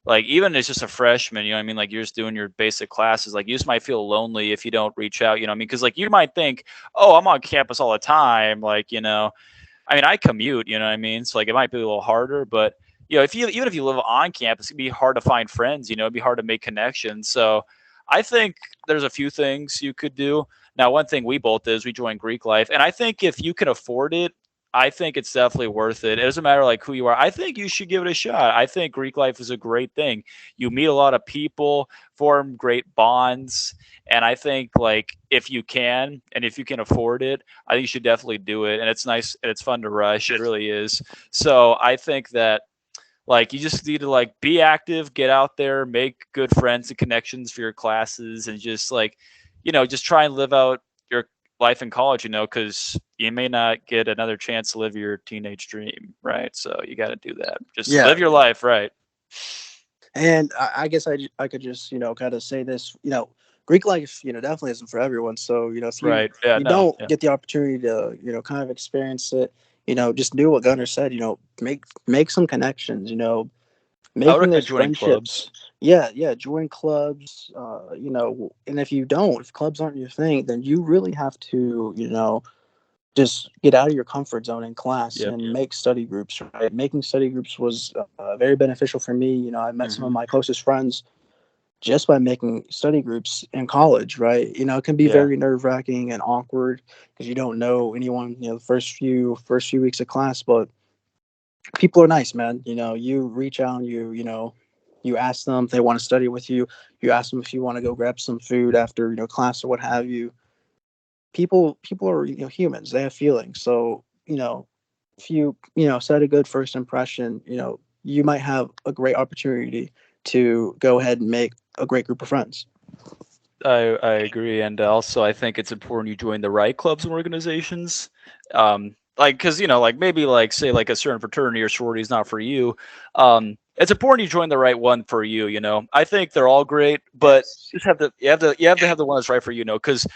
like, even as just a freshman, I mean, like you're just doing your basic classes, like you just might feel lonely if you don't reach out. I mean, because like you might think, oh, I'm on campus all the time, like I mean, I commute, you know what I mean? So like it might be a little harder, but even if you live on campus, it'd be hard to find friends, it'd be hard to make connections. So I think there's a few things you could do. Now, one thing we both did is we joined Greek Life. And I think if you can afford it, I think it's definitely worth it. It doesn't matter like who you are. I think you should give it a shot. I think Greek Life is a great thing. You meet a lot of people, form great bonds, and I think like if you can and if you can afford it, I think you should definitely do it. And it's nice and it's fun to rush. It really is. So I think that like you just need to like be active, get out there, make good friends and connections for your classes, and just like just try and live out your life in college, because you may not get another chance to live your teenage dream, right? So you got to do that. Just live your life, right? And I guess I could just kind of say this, Greek life definitely isn't for everyone. So if you Right. Yeah. don't get the opportunity to kind of experience it, just do what Gunnar said. Make some connections. I would Making recommend those joining friendships. clubs. Yeah, join clubs. And if clubs aren't your thing, then you really have to just get out of your comfort zone in class Yep. and make study groups. Right, making study groups was very beneficial for me. I met some of my closest friends just by making study groups in college. Right, it can be very nerve-wracking and awkward because you don't know anyone. The first few weeks of class, but people are nice, man. You reach out and you ask them if they want to study with you. You ask them if you want to go grab some food after class or what have you. People are humans. They have feelings. So if you set a good first impression, you might have a great opportunity to go ahead and make a great group of friends. I agree, and also I think it's important you join the right clubs and organizations. like, because like maybe like say like a certain fraternity or sorority is not for you. It's important you join the right one for you. I think they're all great, but Yes. just you have to have the one that's right for because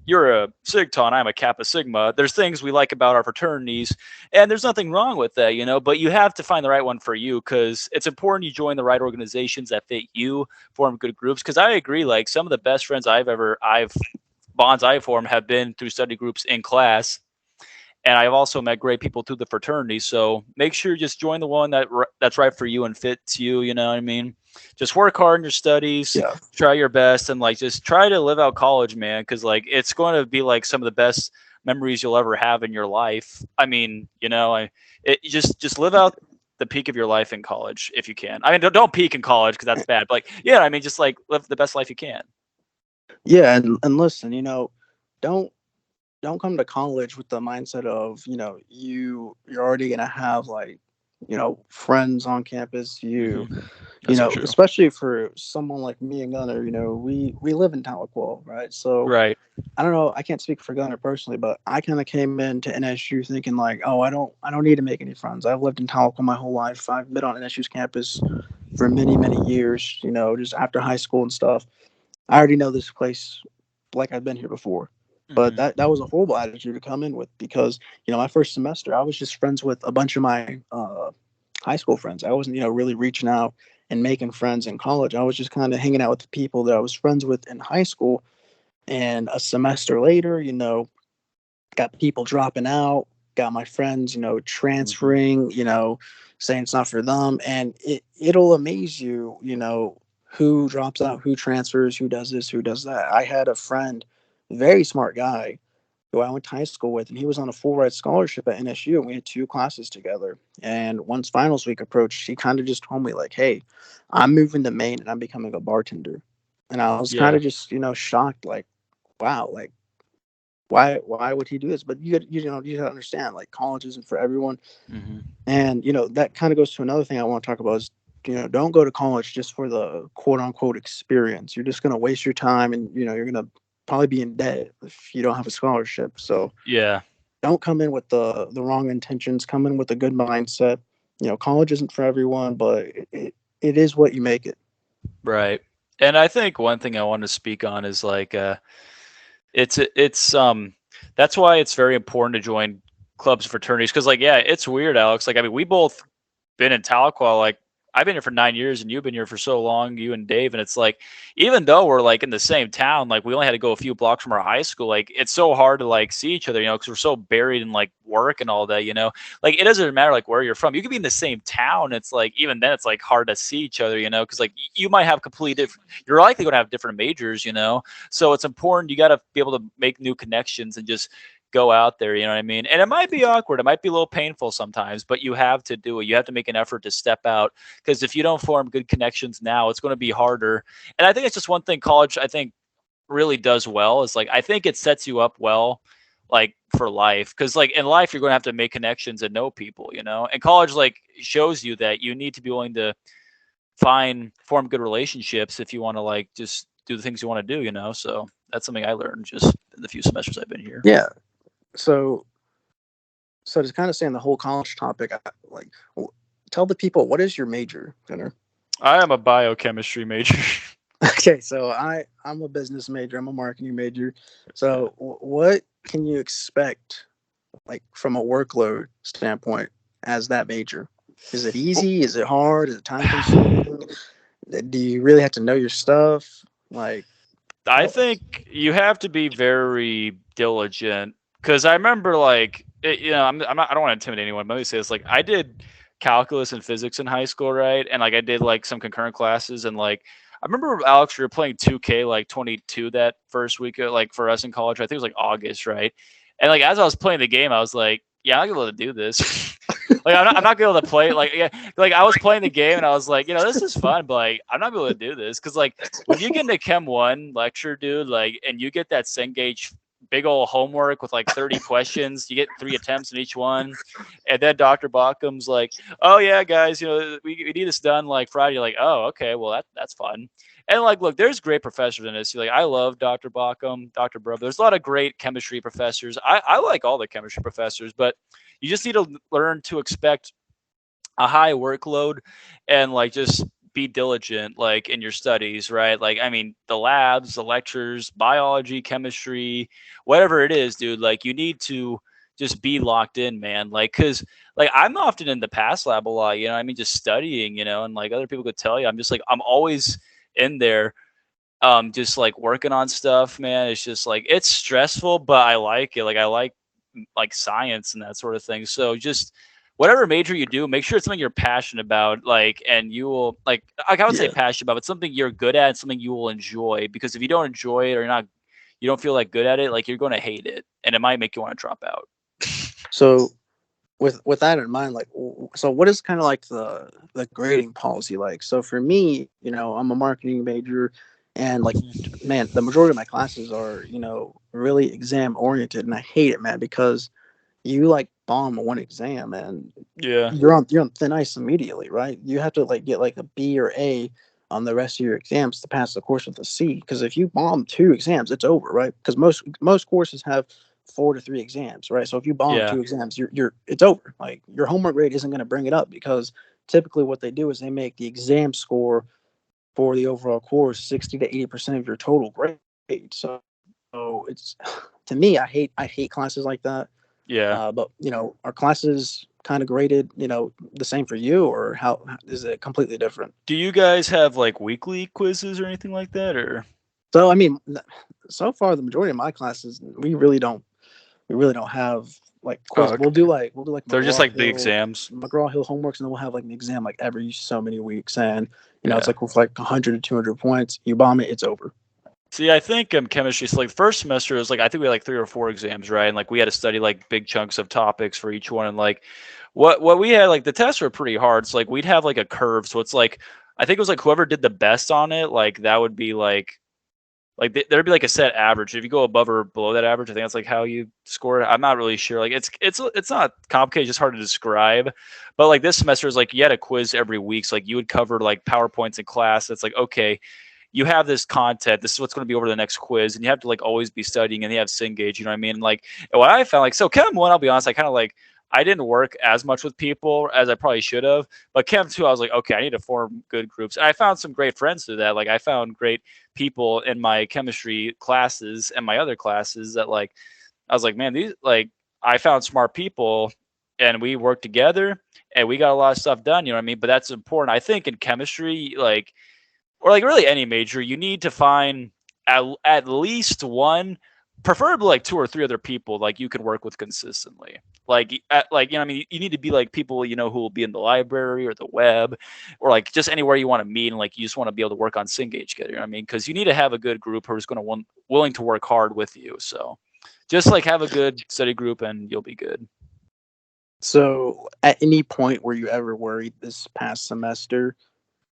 you're a Sigma and I'm a Kappa Sigma. There's things we like about our fraternities, and there's nothing wrong with that, But you have to find the right one for you because it's important you join the right organizations that fit you, form good groups. Because I agree, like some of the best friends I've bonds I've formed have been through study groups in class, and I've also met great people through the fraternity. So make sure you just join the one that's right for you and fits you. You know what I mean? Just work hard in your studies, Yeah. try your best, and like just try to live out college, man. Because like it's going to be like some of the best memories you'll ever have in your life. I mean, just live out the peak of your life in college if you can. I mean, don't peak in college because that's bad. But like, yeah, I mean, just like live the best life you can. Yeah, and listen, don't don't come to college with the mindset of you're already gonna have like friends on campus. That's so true. Especially for someone like me and Gunnar, we live in Tahlequah, right? So Right. I don't know, I can't speak for Gunnar personally, but I kind of came into NSU thinking like, oh, I don't need to make any friends. I've lived in Tahlequah my whole life. I've been on NSU's campus for many many years. Just after high school and stuff. I already know this place like I've been here before. But Hmm. that was a horrible attitude to come in with because my first semester I was just friends with a bunch of my high school friends. I wasn't really reaching out and making friends in college. I was just kind of hanging out with the people that I was friends with in high school. And a semester later, got people dropping out, got my friends, Hmm. transferring, saying it's not for them. And it'll amaze you, who drops out, who transfers, who does this, who does that. I had a friend, very smart guy, who I went to high school with, and he was on a full ride scholarship at NSU, and we had two classes together. And once finals week approached, he kind of just told me like, "Hey, I'm moving to Maine and I'm becoming a bartender." And I was kind Yeah. of just, shocked, like, wow, like why would he do this? But you gotta understand, like, college isn't for everyone. Hmm. And that kind of goes to another thing I want to talk about is don't go to college just for the quote unquote experience. You're just going to waste your time, and you're going to probably be in debt if you don't have a scholarship. So Yeah. don't come in with the wrong intentions. Come in with a good mindset. College isn't for everyone, but it is what you make it. Right. And I think one thing I want to speak on is like it's that's why it's very important to join clubs and fraternities because like yeah, it's weird, Alex. Like I mean, we both been in Tahlequah, like I've been here for 9 years and you've been here for so long, you and Dave. And it's like, even though we're like in the same town, like we only had to go a few blocks from our high school. Like it's so hard to like see each other, because we're so buried in like work and all that. Like it doesn't matter like where you're from. You could be in the same town. It's like, even then it's like hard to see each other, because like you might have completely different, you're likely going to have different majors. So it's important. You got to be able to make new connections and just go out there, you know what I mean? And it might be awkward, it might be a little painful sometimes, but you have to do it. You have to make an effort to step out because if you don't form good connections now, it's going to be harder. And I think it's just one thing college I think really does well is like I think it sets you up well like for life because like in life you're going to have to make connections and know people. And college like shows you that you need to be willing to form good relationships if you want to like just do the things you want to do. So that's something I learned just in the few semesters I've been here. Yeah. So to kind of stay on the whole college topic, like, tell the people, what is your major, Gunnar? I am a biochemistry major. Okay, so I'm a business major. I'm a marketing major. So what can you expect, like, from a workload standpoint as that major? Is it easy? Is it hard? Is it time consuming? Do you really have to know your stuff? Like, I tell us. think you have to be very diligent because I remember like I'm not, I don't want to intimidate anyone, but let me say this: like I did calculus and physics in high school, right? And like I did like some concurrent classes, and like I remember Alex, we were playing 2K like 22 that first week, like for us in college. I think it was like August, right? And like as I was playing the game, I was like, yeah, I'm not gonna be able to do this. Like I'm not gonna be able to play. Like yeah, like I was playing the game and I was like, this is fun, but like I'm not gonna be able to do this because like when you get into Chem 1 lecture, dude, like and you get that Cengage big old homework with like 30 questions. You get 3 attempts in each one, and then Dr. Bachum's like, "Oh yeah, guys, we need this done like Friday." You're like, "Oh, okay, well that's fun." And like, look, there's great professors in this. Like, I love Dr. Bachum, Dr. Brub. There's a lot of great chemistry professors. I like all the chemistry professors, but you just need to learn to expect a high workload and like just be diligent like in your studies, right? Like, I mean, the labs, the lectures, biology, chemistry, whatever it is, dude, like you need to just be locked in, man. Like, cause like I'm often in the pass lab a lot, I mean, just studying, and like other people could tell you, I'm just like, I'm always in there, just like working on stuff, man. It's just like, it's stressful, but I like it. Like, I like science and that sort of thing. So just whatever major you do, make sure it's something you're passionate about, like, and you will like I would say Yeah. passionate about, but something you're good at, something you will enjoy. Because if you don't enjoy it or you don't feel like good at it, like you're going to hate it, and it might make you want to drop out. So with that in mind, like, so what is kind of like the grading policy like? So for me, I'm a marketing major, and like, man, the majority of my classes are, really exam oriented, and I hate it, man, because you like bomb one exam and Yeah. you're on thin ice immediately, right? You have to like get like a B or A on the rest of your exams to pass the course with a C. Because if you bomb 2 exams, it's over, right? Because most courses have 4 to 3 exams, right? So if you bomb Yeah. 2 exams, you're it's over. Like your homework grade isn't going to bring it up because typically what they do is they make the exam score for the overall course 60 to 80% of your total grade. So it's to me, I hate classes like that. Yeah. But are classes kind of graded, the same for you, or how is it completely different? Do you guys have like weekly quizzes or anything like that, or? So I mean, so far the majority of my classes, we really don't have like Oh, quiz. okay. We'll do like They're just like the McGraw-Hill exams. McGraw-Hill homeworks, and then we'll have like an exam like every so many weeks, and it's Yeah. like with like 100 to 200 points. You bomb it, it's over. See, I think chemistry. So like first semester is like I think we had like 3 or 4 exams, right? And like we had to study like big chunks of topics for each one. And like what we had, like the tests were pretty hard. So like we'd have like a curve. So it's like I think it was like whoever did the best on it, like that would be like there'd be like a set average. If you go above or below that average, I think that's like how you score it. I'm not really sure. Like it's not complicated, it's just hard to describe. But like this semester is like you had a quiz every week. So like you would cover like PowerPoints in class. It's like, okay, you have this content. This is what's going to be over the next quiz, and you have to like always be studying. And you have Cengage, you know what I mean? Like what I found, like so Chem 1, I'll be honest, I kind of like I didn't work as much with people as I probably should have. But Chem 2, I was like, okay, I need to form good groups, and I found some great friends through that. Like I found great people in my chemistry classes and my other classes that like I was like, man, these like I found smart people, and we worked together, and we got a lot of stuff done. You know what I mean? But that's important, I think, in chemistry, like or like really any major, you need to find at least one, preferably like 2 or 3 other people like you can work with consistently. Like I mean, you need to be like people who will be in the library or the web, or like just anywhere you want to meet, and like you just want to be able to work on Cengage together. You know what I mean? Because you need to have a good group who's going to willing to work hard with you. So just like have a good study group, and you'll be good. So at any point were you ever worried this past semester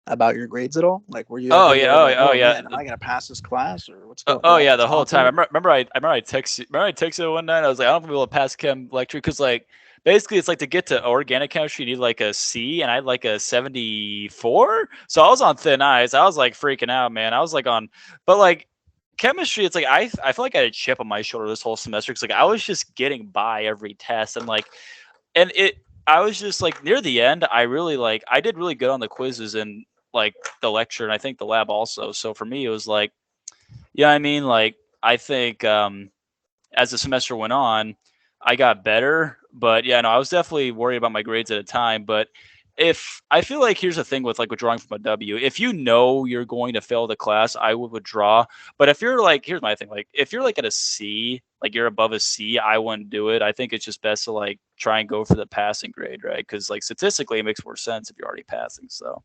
about your grades at all? Like, were you Oh ever yeah, worried, like, oh oh yeah. man, am I gonna pass this class, or what's Oh, going oh on? yeah, What's the whole time. happening? Remember I texted you one night. I was like, I don't think we'll pass chem lecture because like basically it's like to get to organic chemistry you need like a C, and I had like a 74. So I was on thin ice. I was like freaking out, man. I was like on, but like chemistry, it's like I feel like I had a chip on my shoulder this whole semester because like I was just getting by every test, and like and it I was just like near the end I really like I did really good on the quizzes and like the lecture, and I think the lab also. So for me it was like, yeah, I mean, like I think as the semester went on, I got better. But yeah, no, I was definitely worried about my grades at a time. But if I feel like here's the thing with like withdrawing from a W, if you know you're going to fail the class, I would withdraw. But if you're like, here's my thing, like if you're like at a C, like you're above a C, I wouldn't do it. I think it's just best to like try and go for the passing grade, right? Because like statistically, it makes more sense if you're already passing. So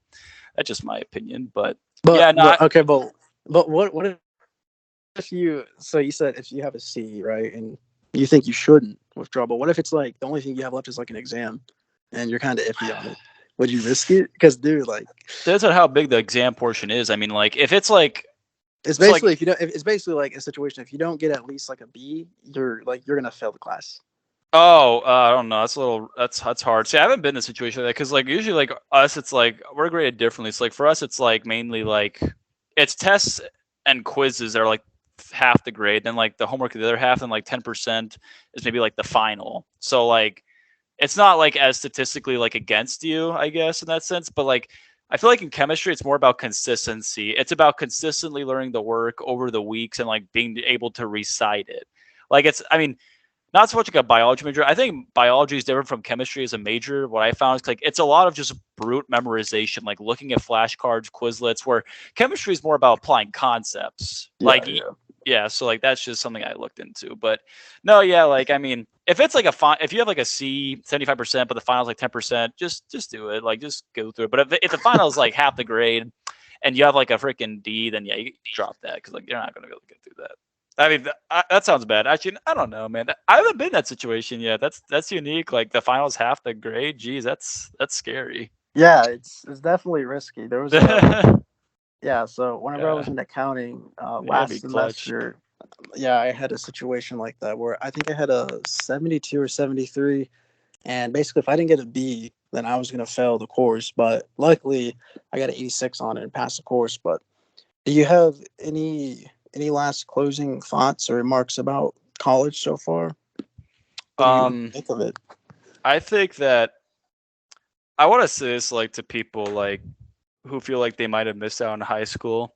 that's just my opinion. But But yeah, no, but okay, but what if you said if you have a C, right, and you think you shouldn't withdraw, but what if it's like the only thing you have left is like an exam, and you're kind of iffy on it? Would you risk it? Because dude, like, depends on how big the exam portion is. I mean, like if it's like It's So like, basically if you don't. It's basically like a situation. If you don't get at least like a B, you're gonna fail the class. oh, I don't know. That's a little. That's hard. See, I haven't been in a situation like that because like usually like us, it's like we're graded differently. So like for us, it's like mainly like it's tests and quizzes that are like half the grade, then like the homework the other half, and like 10% is maybe like the final. So like it's not like as statistically like against you, I guess, in that sense. But like I feel like in chemistry, it's more about consistency. It's about consistently learning the work over the weeks and like being able to recite it. Like it's, I mean, not so much like a biology major. I think biology is different from chemistry as a major. What I found is like it's a lot of just brute memorization, like looking at flashcards, Quizlets, where chemistry is more about applying concepts. Like, yeah, so like that's just something I looked into. But no, yeah, like I mean, if it's like if you have like a C, 75%, but the final's like 10%, just do it. Like just go through it. But if the final is like half the grade and you have like a freaking D, then yeah, you drop that because like you're not gonna be able to get through that. I mean, that sounds bad. Actually, I don't know, man. I haven't been in that situation yet. That's unique. Like the finals half the grade. Geez, that's scary. Yeah, it's definitely risky. There was a yeah. So whenever I was Yeah, in accounting yeah, last be clutch. semester, yeah, I had a situation like that where I think I had a 72 or 73, and basically if I didn't get a B, then I was gonna fail the course. But luckily, I got an 86 on it and passed the course. But do you have any last closing thoughts or remarks about college so far? What do you Um, think of it? I think that I want to say this like to people like who feel like they might have missed out on high school.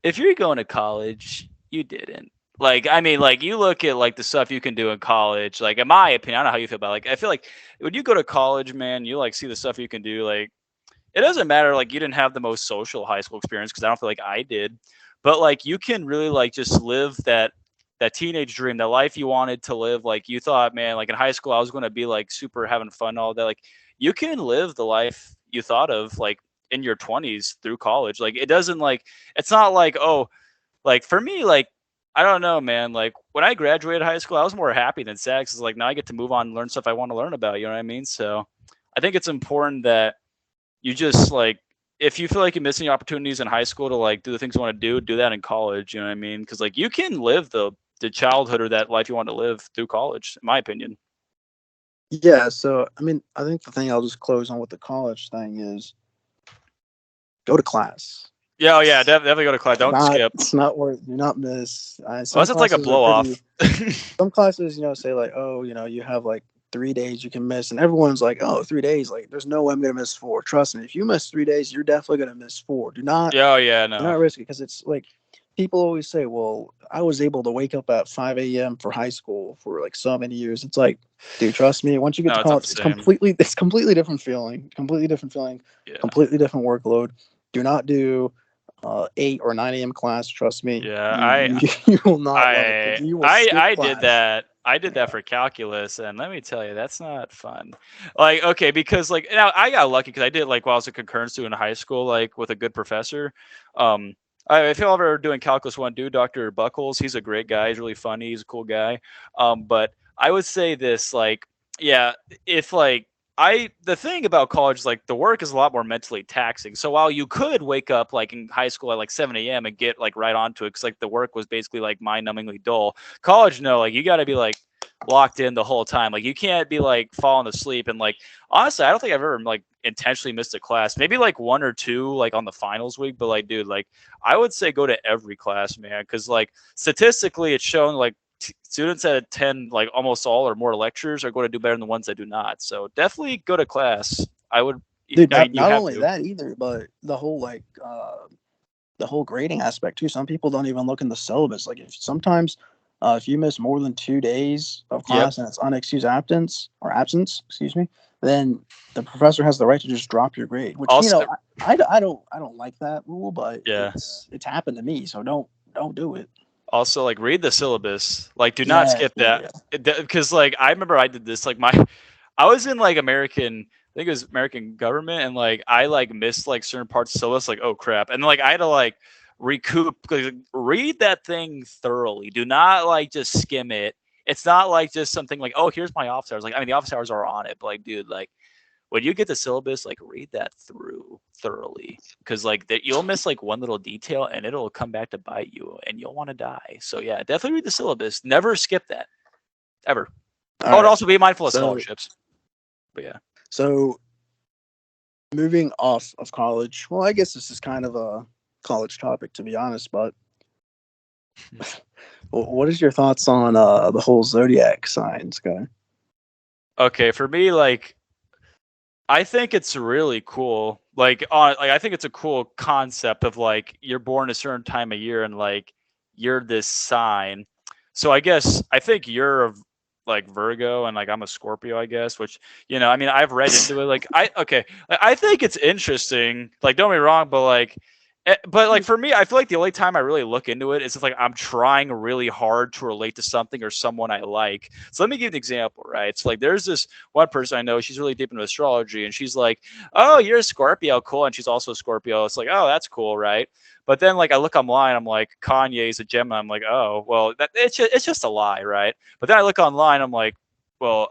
If you're going to college, you didn't. Like, I mean, like you look at like the stuff you can do in college. Like, in my opinion, I don't know how you feel about it. Like, I feel like when you go to college, man, you like see the stuff you can do. Like, it doesn't matter. Like, you didn't have the most social high school experience because I don't feel like I did. But like, you can really like just live that teenage dream, that life you wanted to live. Like, you thought, man, like in high school, I was going to be like super having fun all day. Like, you can live the life you thought of like in your 20s through college. Like, it doesn't like it's not like oh like for me, like I don't know, man. Like when I graduated high school, I was more happy than sad because like now I get to move on and learn stuff I want to learn about. You know what I mean? So I think it's important that you just like if you feel like you're missing opportunities in high school to like do the things you want to do that in college. You know what I mean? Because like you can live the childhood or that life you want to live through college, in my opinion. Yeah, so I mean, I think the thing I'll just close on with the college thing is go to class. Yeah, oh yeah, definitely go to class. Don't Not skip. it's not worth do not miss. Some Unless it's like a classes are blow pretty. off. Some classes, say like, oh, you have like 3 days you can miss, and everyone's like, oh, 3 days, like there's no way I'm gonna miss four. Trust me, if you miss 3 days, you're definitely gonna miss four. Yeah, oh yeah, Do no. not risk it because it's like people always say, well, I was able to wake up at 5 a.m. for high school for like so many years. It's like, dude, trust me. Once you get No, to it's not college, the it's same. completely different feeling. Completely different feeling. Yeah. Completely different workload. Do not do 8 or 9 a.m. class. Trust me, Yeah, you will not love it because you will skip I did class. that. I did that for calculus, and let me tell you, that's not fun. Like, okay, because like now I got lucky because I did like while I was a concurrent student in high school, like with a good professor. Um, if you're ever doing calculus one, dude, Dr. Buckles, he's a great guy. He's really funny. He's a cool guy. But I would say this, like, yeah, if like the thing about college is like the work is a lot more mentally taxing. So while you could wake up like in high school at like 7 a.m. and get like right onto it because like the work was basically like mind-numbingly dull. College, no, like you got to be like locked in the whole time. Like you can't be like falling asleep. And like honestly, I don't think I've ever like intentionally missed a class. Maybe like one or two like on the finals week. But like, dude, like I would say go to every class, man, because like statistically, it's shown like students that attend like almost all or more lectures are going to do better than the ones that do not. So definitely go to class. I would. Dude, I mean, you not have only to. that either, but the whole grading aspect too. Some people don't even look in the syllabus. Like if you miss more than 2 days of Yep. class and it's unexcused absence, excuse me, then the professor has the right to just drop your grade. Which Also, I don't like that rule, but yeah. it's happened to me. So don't do it. Also, like read the syllabus. Like, do not Yeah, skip yeah, that yeah. because like I remember I did this. Like I was in like American. I think it was American government, and like I like missed like certain parts of syllabus. Like, oh crap, and like I had to like recoup. Like, read that thing thoroughly. Do not like just skim it. It's not like just something like, oh, here's my office hours. Like, I mean, the office hours are on it, but like, dude, like when you get the syllabus, like read that through thoroughly, because like you'll miss like one little detail and it'll come back to bite you, and you'll want to die. So yeah, definitely read the syllabus. Never skip that ever. All Oh, and right. also be mindful of So- scholarships. But yeah, So moving off of college, well, I guess this is kind of a college topic, to be honest, but what is your thoughts on the whole zodiac signs guy? okay, for me, like I think it's really cool. Like I think it's a cool concept of like you're born a certain time of year and like you're this sign. So I guess I think you're like Virgo and like I'm a Scorpio, I guess, which I mean I've read into it. Like I think it's interesting. Like don't get me wrong, but like for me, I feel like the only time I really look into it is if like I'm trying really hard to relate to something or someone I like. So let me give you an example, right? So like there's this one person I know, she's really deep into astrology, and she's like, "Oh, you're a Scorpio, cool," and she's also a Scorpio. It's like, "Oh, that's cool, right?" But then like I look online, I'm like, Kanye's a Gemini. I'm like, "Oh, well, it's just a lie, right?" But then I look online, I'm like, "Well,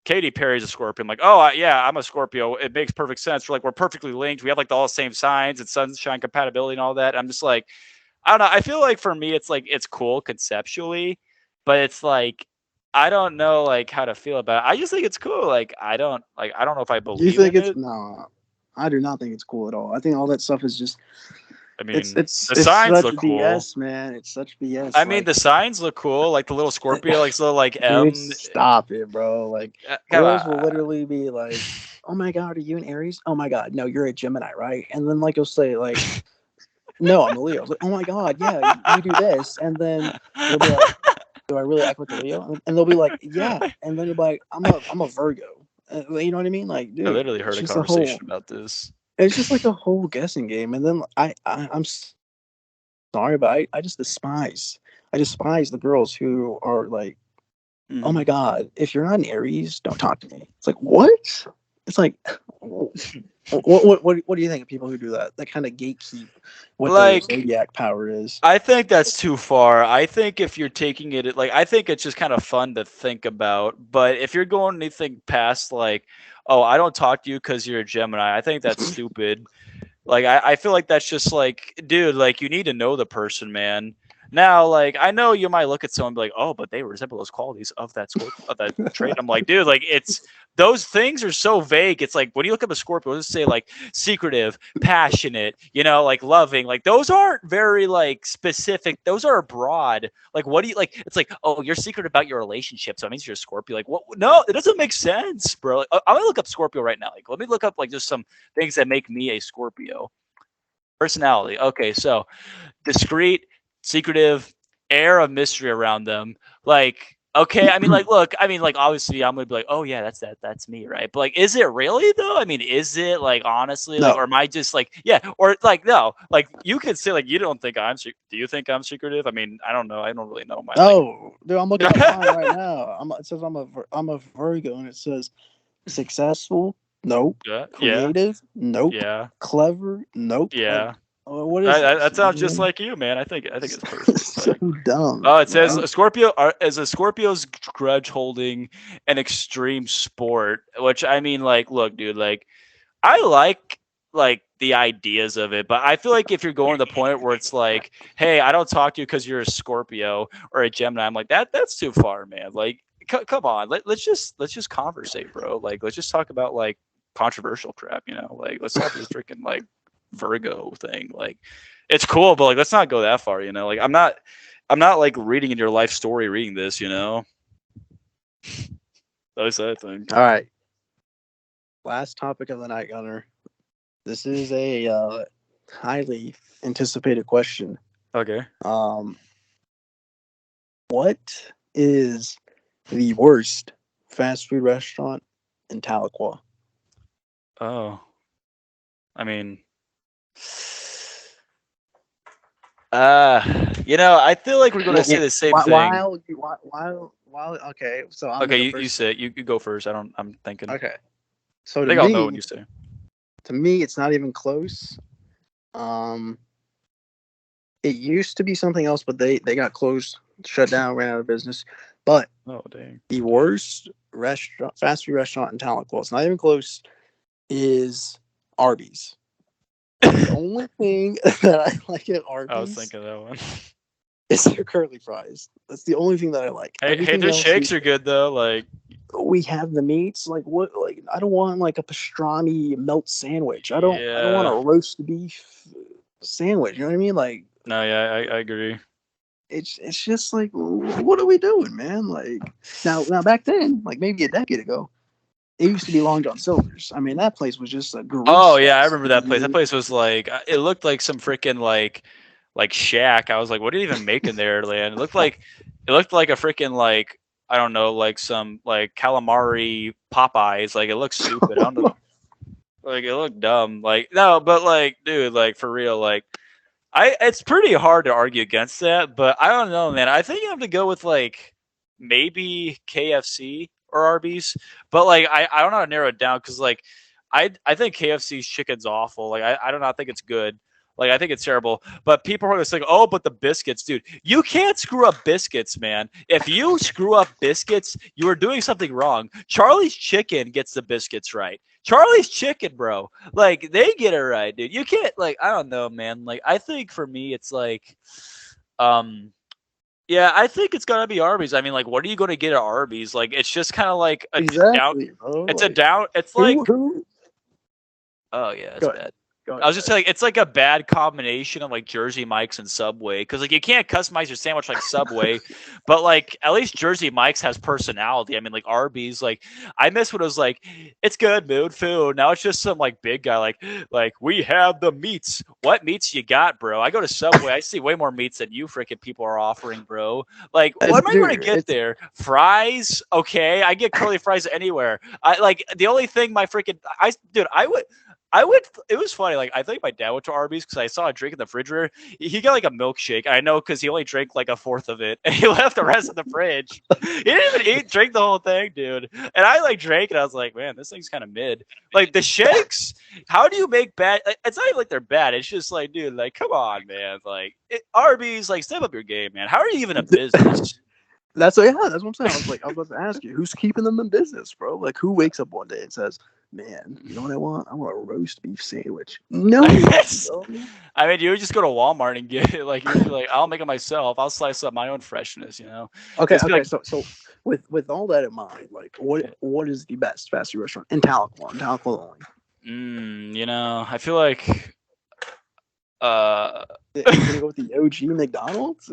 Katy Perry's a Scorpio." I'm like, "Oh, yeah, I'm a Scorpio. It makes perfect sense. We're perfectly linked. We have like all the same signs and sunshine compatibility and all that." I'm just like, I don't know. I feel like for me, it's like it's cool conceptually, but it's like I don't know like how to feel about it. I just think it's cool. Like I don't know if I You believe think in it's it. no? I do not think it's cool at all. I think all that stuff is just I mean, it's the signs such look cool. BS, man. It's such BS. I mean, the signs look cool, like the little Scorpio, like so, like M. Dude, stop it, bro. Like Come girls will on. literally be like, "Oh my god, are you an Aries? Oh my god, no, you're a Gemini, right?" And then like you'll say like, "No, I'm a Leo." I was like, "Oh my god, yeah, you do this," and then you'll be like, "Do I really act like a Leo?" And they'll be like, "Yeah," and then you'll be like, "I'm a Virgo." You know what I mean? Like, I dude, literally heard it's a just a conversation whole. about this. It's just like a whole guessing game, and then I'm sorry, but I just despise. I despise the girls who are like, "Oh my god, if you're not an Aries, don't talk to me." It's like, what? It's like, what do you think of people who do that? That kind of gatekeep what their Like, zodiac power is. I think that's too far. I think if you're taking it, like, I think it's just kind of fun to think about. But if you're going anything past, like, oh, I don't talk to you because you're a Gemini, I think that's stupid. Like, I feel like that's just like, dude, like, you need to know the person, man. Now, like, I know you might look at someone and be like, oh, but they resemble those qualities of that of that trait. I'm like, dude, like, it's those things are so vague. It's like when you look up a Scorpio, let's say like secretive, passionate, like loving. Like those aren't very like specific. Those are broad. Like, what do you like? It's like, oh, you're secret about your relationship, so it means you're a Scorpio. Like, what? No, it doesn't make sense, bro. Like, I'm gonna look up Scorpio right now. Like, let me look up like just some things that make me a Scorpio. Personality. Okay, so discreet, secretive, air of mystery around them. Like, okay, I mean, like, look, I mean, like, obviously, I'm gonna be like, oh yeah, that's me, right? But like, is it really though? I mean, is it like honestly, like, No, or am I just like, yeah, or like, no, like, you could say like, you don't think do you think I'm secretive? I mean, I don't know, I don't really know my like. oh, dude, I'm looking up mine right now. It says I'm a Virgo, and it says successful. Nope. Yeah, yeah, Creative. Nope. yeah, Clever. Nope. Like, yeah. what is this? That sounds just like you, man. I think it's perfect. So Like, dumb. oh, it says bro. a Scorpio as a Scorpio's grudge holding an extreme sport, which I mean, like, look, dude, like, I like the ideas of it, but I feel like if you're going to the point where it's like, hey, I don't talk to you because you're a Scorpio or a Gemini, I'm like, that's too far, man. Like, come on, let's just conversate, bro. Like, let's just talk about like controversial crap, like let's talk this freaking like Virgo thing. Like, it's cool, but like, let's not go that far, Like, I'm not like reading in your life story, reading this, That's that thing. All right. Last topic of the night, Gunnar. This is a highly anticipated question. Okay. What is the worst fast food restaurant in Tahlequah? Oh, I mean, I feel like we're gonna say the same thing. While okay, so I'm Okay, gonna you first. say it. You go first. I'm thinking. Okay, so I to think I'll know when me, you say. it's not even close. It used to be something else, but they got closed, shut down, ran out of business. But Oh dang. the worst restaurant, fast food restaurant in Tahlequah, it's not even close, is Arby's. The only thing that I like at I was Arby's thinking of that one. is their curly fries. That's the only thing that I like. Hey, Everything their else, shakes are good though. Like, we have the meats. Like what? Like I don't want like a pastrami melt sandwich. I don't want a yeah. roast beef sandwich. You know what I mean? Like No, yeah, I agree. it's just like what are we doing, man? Like now back then, like maybe a decade ago, it used to be Long John Silver's. I mean, that place was just a Oh grease yeah, I fest. remember that place. That place was like, it looked like some freaking like shack. I was like, what are you even making there, man? It looked like a freaking like, I don't know, like some like calamari Popeyes. Like it looked stupid. I don't know. Like it looked dumb. Like no, but like, dude, like for real, like it's pretty hard to argue against that, but I don't know, man. I think you have to go with like maybe KFC or Arby's, but like I don't know how to narrow it down because like I think KFC's chicken's awful. Like I do not think it's good. Like I think it's terrible. But people are just like, oh, but the biscuits, dude. You can't screw up biscuits, man. If you screw up biscuits, you are doing something wrong. Charlie's Chicken gets the biscuits right. Charlie's Chicken, bro. Like they get it right, dude. You can't like I don't know, man. Like I think for me it's like yeah, I think it's gonna be Arby's. I mean, like, what are you gonna get at Arby's? Like, it's just kind of like a down. Exactly, bro. It's a Like down. It's like, who? oh yeah, it's Go ahead. bad. Go I was ahead. just saying, it's like a bad combination of like Jersey Mike's and Subway because like you can't customize your sandwich like Subway, but like at least Jersey Mike's has personality. I mean, like Arby's, like I miss when it was like it's good mood food. Now it's just some like big guy like we have the meats. What meats you got, bro? I go to Subway, I see way more meats than you freaking people are offering, bro. Like what am I going to Dude, get there? Fries? Okay, I get curly fries anywhere. I like the only thing my freaking dude, I would. It was funny. Like I think my dad went to Arby's because I saw a drink in the refrigerator. He got like a milkshake. I know because he only drank like a fourth of it, and he left the rest in the fridge. He didn't even drink the whole thing, dude. And I like drank it. I was like, man, this thing's kind of mid. Like the shakes. How do you make bad? Like, it's not even like they're bad. It's just like, dude, like come on, man. Like Arby's, like step up your game, man. How are you even a business? That's what I'm saying. I was about to ask you, who's keeping them in business, bro? Like, who wakes up one day and says, "Man, you know what I want? I want a roast beef sandwich." No, bro. I mean, you would just go to Walmart and get it. Like you're like, I'll make it myself. I'll slice up my own freshness. You know. Okay, Just be okay. like, So with all that in mind, like, what is the best fast food restaurant in Tahlequah? In Tahlequah only. you know, I feel like. Are you gonna go with the OG McDonald's?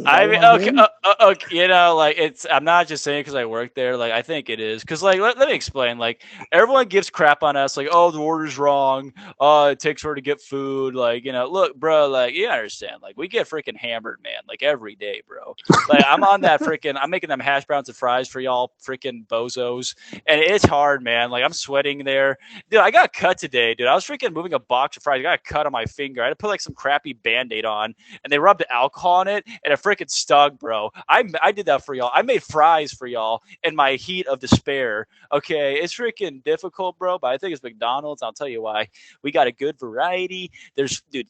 I mean, okay, you know, like it's. I'm not just saying because I work there. Like I think it is because, like, let me explain. Like everyone gives crap on us. Like, oh, the order's wrong. Oh, it takes forever to get food. Like, you know, look, bro. Like, you understand. Like, we get freaking hammered, man. Like every day, bro. Like, I'm on that freaking. I'm making them hash browns and fries for y'all, freaking bozos, and it's hard, man. Like I'm sweating there, dude. I got cut today, dude. I was freaking moving a box of fries. I got a cut on my finger. I had to put like some crappy Band-Aid on, and they rubbed alcohol on it, and it freaking stung, bro. I did that for y'all. I made fries for y'all in my heat of despair. Okay, it's freaking difficult, bro, but I think it's McDonald's. I'll tell you why. We got a good variety. There's, dude.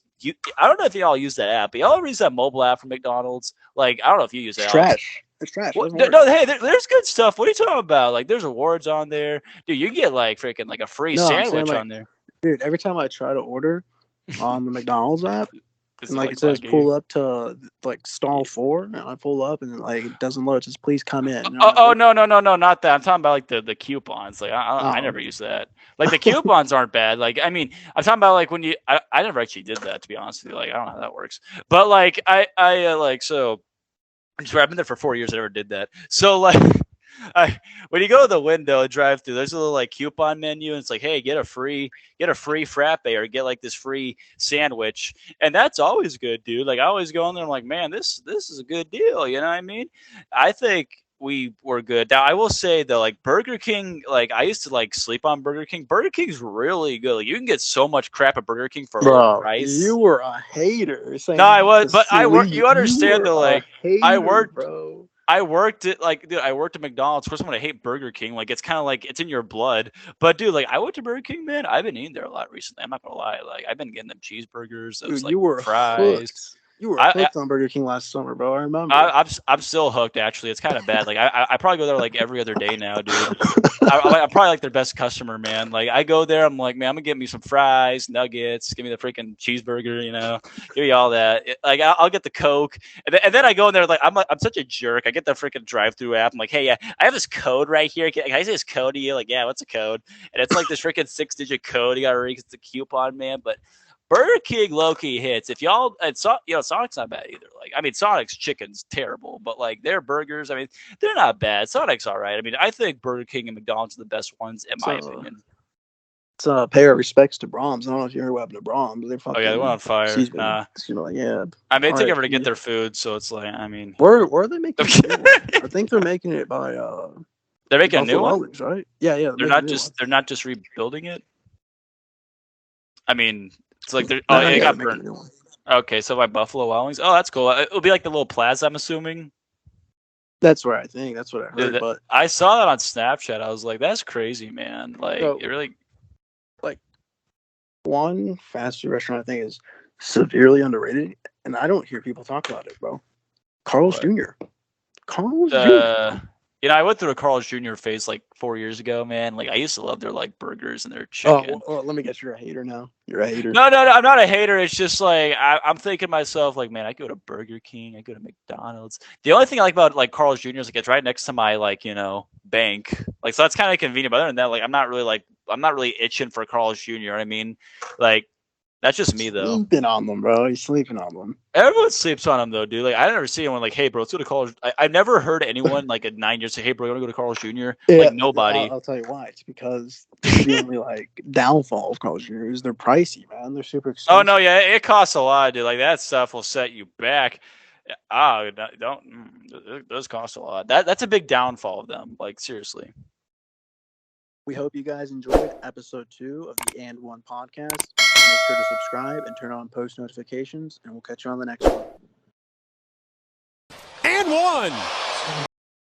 I don't know if y'all use that app, but y'all ever use that mobile app from McDonald's? Like, I don't know if you use that. It's trash. It's trash. What? No, hey, there's good stuff. What are you talking about? Like, there's awards on there, dude. You can get like freaking like a free sandwich on there, dude. Every time I try to order on the McDonald's app, and like it says pull up to like stall 4, and I pull up and like it doesn't load. It says please come in. Oh no, not that. I'm talking about like the coupons. Like I never use that. Like the coupons aren't bad. Like I mean, I'm talking about like when you. I never actually did that, to be honest with you. Like I don't know how that works. But like I like so. I'm sorry, I've been there for 4 years. I never did that. So like. When you go to the window and drive through, there's a little like coupon menu, and it's like, hey, get a free frappe or get like this free sandwich, and that's always good, dude. Like I always go in there, I'm like, man, this is a good deal. You know what I mean? I think we were good. Now I will say though, like Burger King, like I used to like sleep on Burger King. Burger King's really good. Like, you can get so much crap at Burger King for a low price. You were a hater. No, I was, but I work. You understand though, like I worked, bro. I worked at like, dude, I worked at McDonald's. Of course, I'm gonna hate Burger King. Like, it's kind of like it's in your blood. But dude, like, I went to Burger King, man. I've been eating there a lot recently. I'm not gonna lie. Like, I've been getting them cheeseburgers, those Dude, like you were fries. hooked. You were I, hooked on Burger King last summer, bro. I remember. I'm still hooked. Actually, it's kind of bad. Like I probably go there like every other day now, dude. I'm probably like their best customer, man. Like I go there, I'm like, man, I'm gonna get me some fries, nuggets, give me the freaking cheeseburger, give me all that. Like I'll get the Coke, and then I go in there like I'm such a jerk. I get the freaking drive-through app. I'm like, hey, yeah, I have this code right here. Can I say this code to you? Like, yeah, what's a code? And it's like this freaking 6-digit code. You gotta read the coupon, man. But Burger King low-key hits. If y'all, and Sonic's not bad either. Like, I mean, Sonic's chicken's terrible, but like their burgers, I mean, they're not bad. Sonic's all right. I mean, I think Burger King and McDonald's are the best ones in my opinion. It's pay our respects to Brahms. I don't know if you heard what happened to Brahms. They fucking, Oh yeah, they went on fire. Nah. Like, yeah. I mean, it took ever to RIP. get their food, so it's like, I mean, Where are they making a new one? I think they're making it by they're making a new Buffalo one, Wild Wings, right? Yeah, yeah. They're not just rebuilding it. I mean, it's like they're it got burned. Okay, so by Buffalo Wild Wings. Oh, that's cool. It'll be like the little plaza, I'm assuming. That's what I think. That's what I heard. But I saw that on Snapchat. I was like, that's crazy, man. Like, it really. Like, one fast food restaurant I think is severely underrated, and I don't hear people talk about it, bro. Carl's Jr. Carl's Jr. I went through a Carl's Jr. phase like 4 years ago, man. Like I used to love their like burgers and their chicken. Oh, let me guess, you're a hater now. You're a hater. No, I'm not a hater. It's just like I'm thinking to myself, like, man, I go to Burger King, I go to McDonald's. The only thing I like about like Carl's Jr. is like it's right next to my like bank. Like so that's kind of convenient. But other than that, like I'm not really itching for Carl's Jr. You know what I mean? Like that's just me though. Sleeping on them, bro. You're sleeping on them. Everyone sleeps on them though, dude. Like I never see anyone like, hey, bro, let's go to Carl's. I've never heard anyone like at 9 years say, hey, bro, you want to go to Carl's Jr. Yeah, like nobody. I'll tell you why. It's because the only like downfall of Carl's Jr. is they're pricey, man. They're super expensive. Oh no, yeah, it costs a lot, dude. Like that stuff will set you back. It does cost a lot. That's a big downfall of them. Like seriously. We hope you guys enjoyed episode 2 of the And One podcast. Make sure to subscribe and turn on post notifications, and we'll catch you on the next one. And one.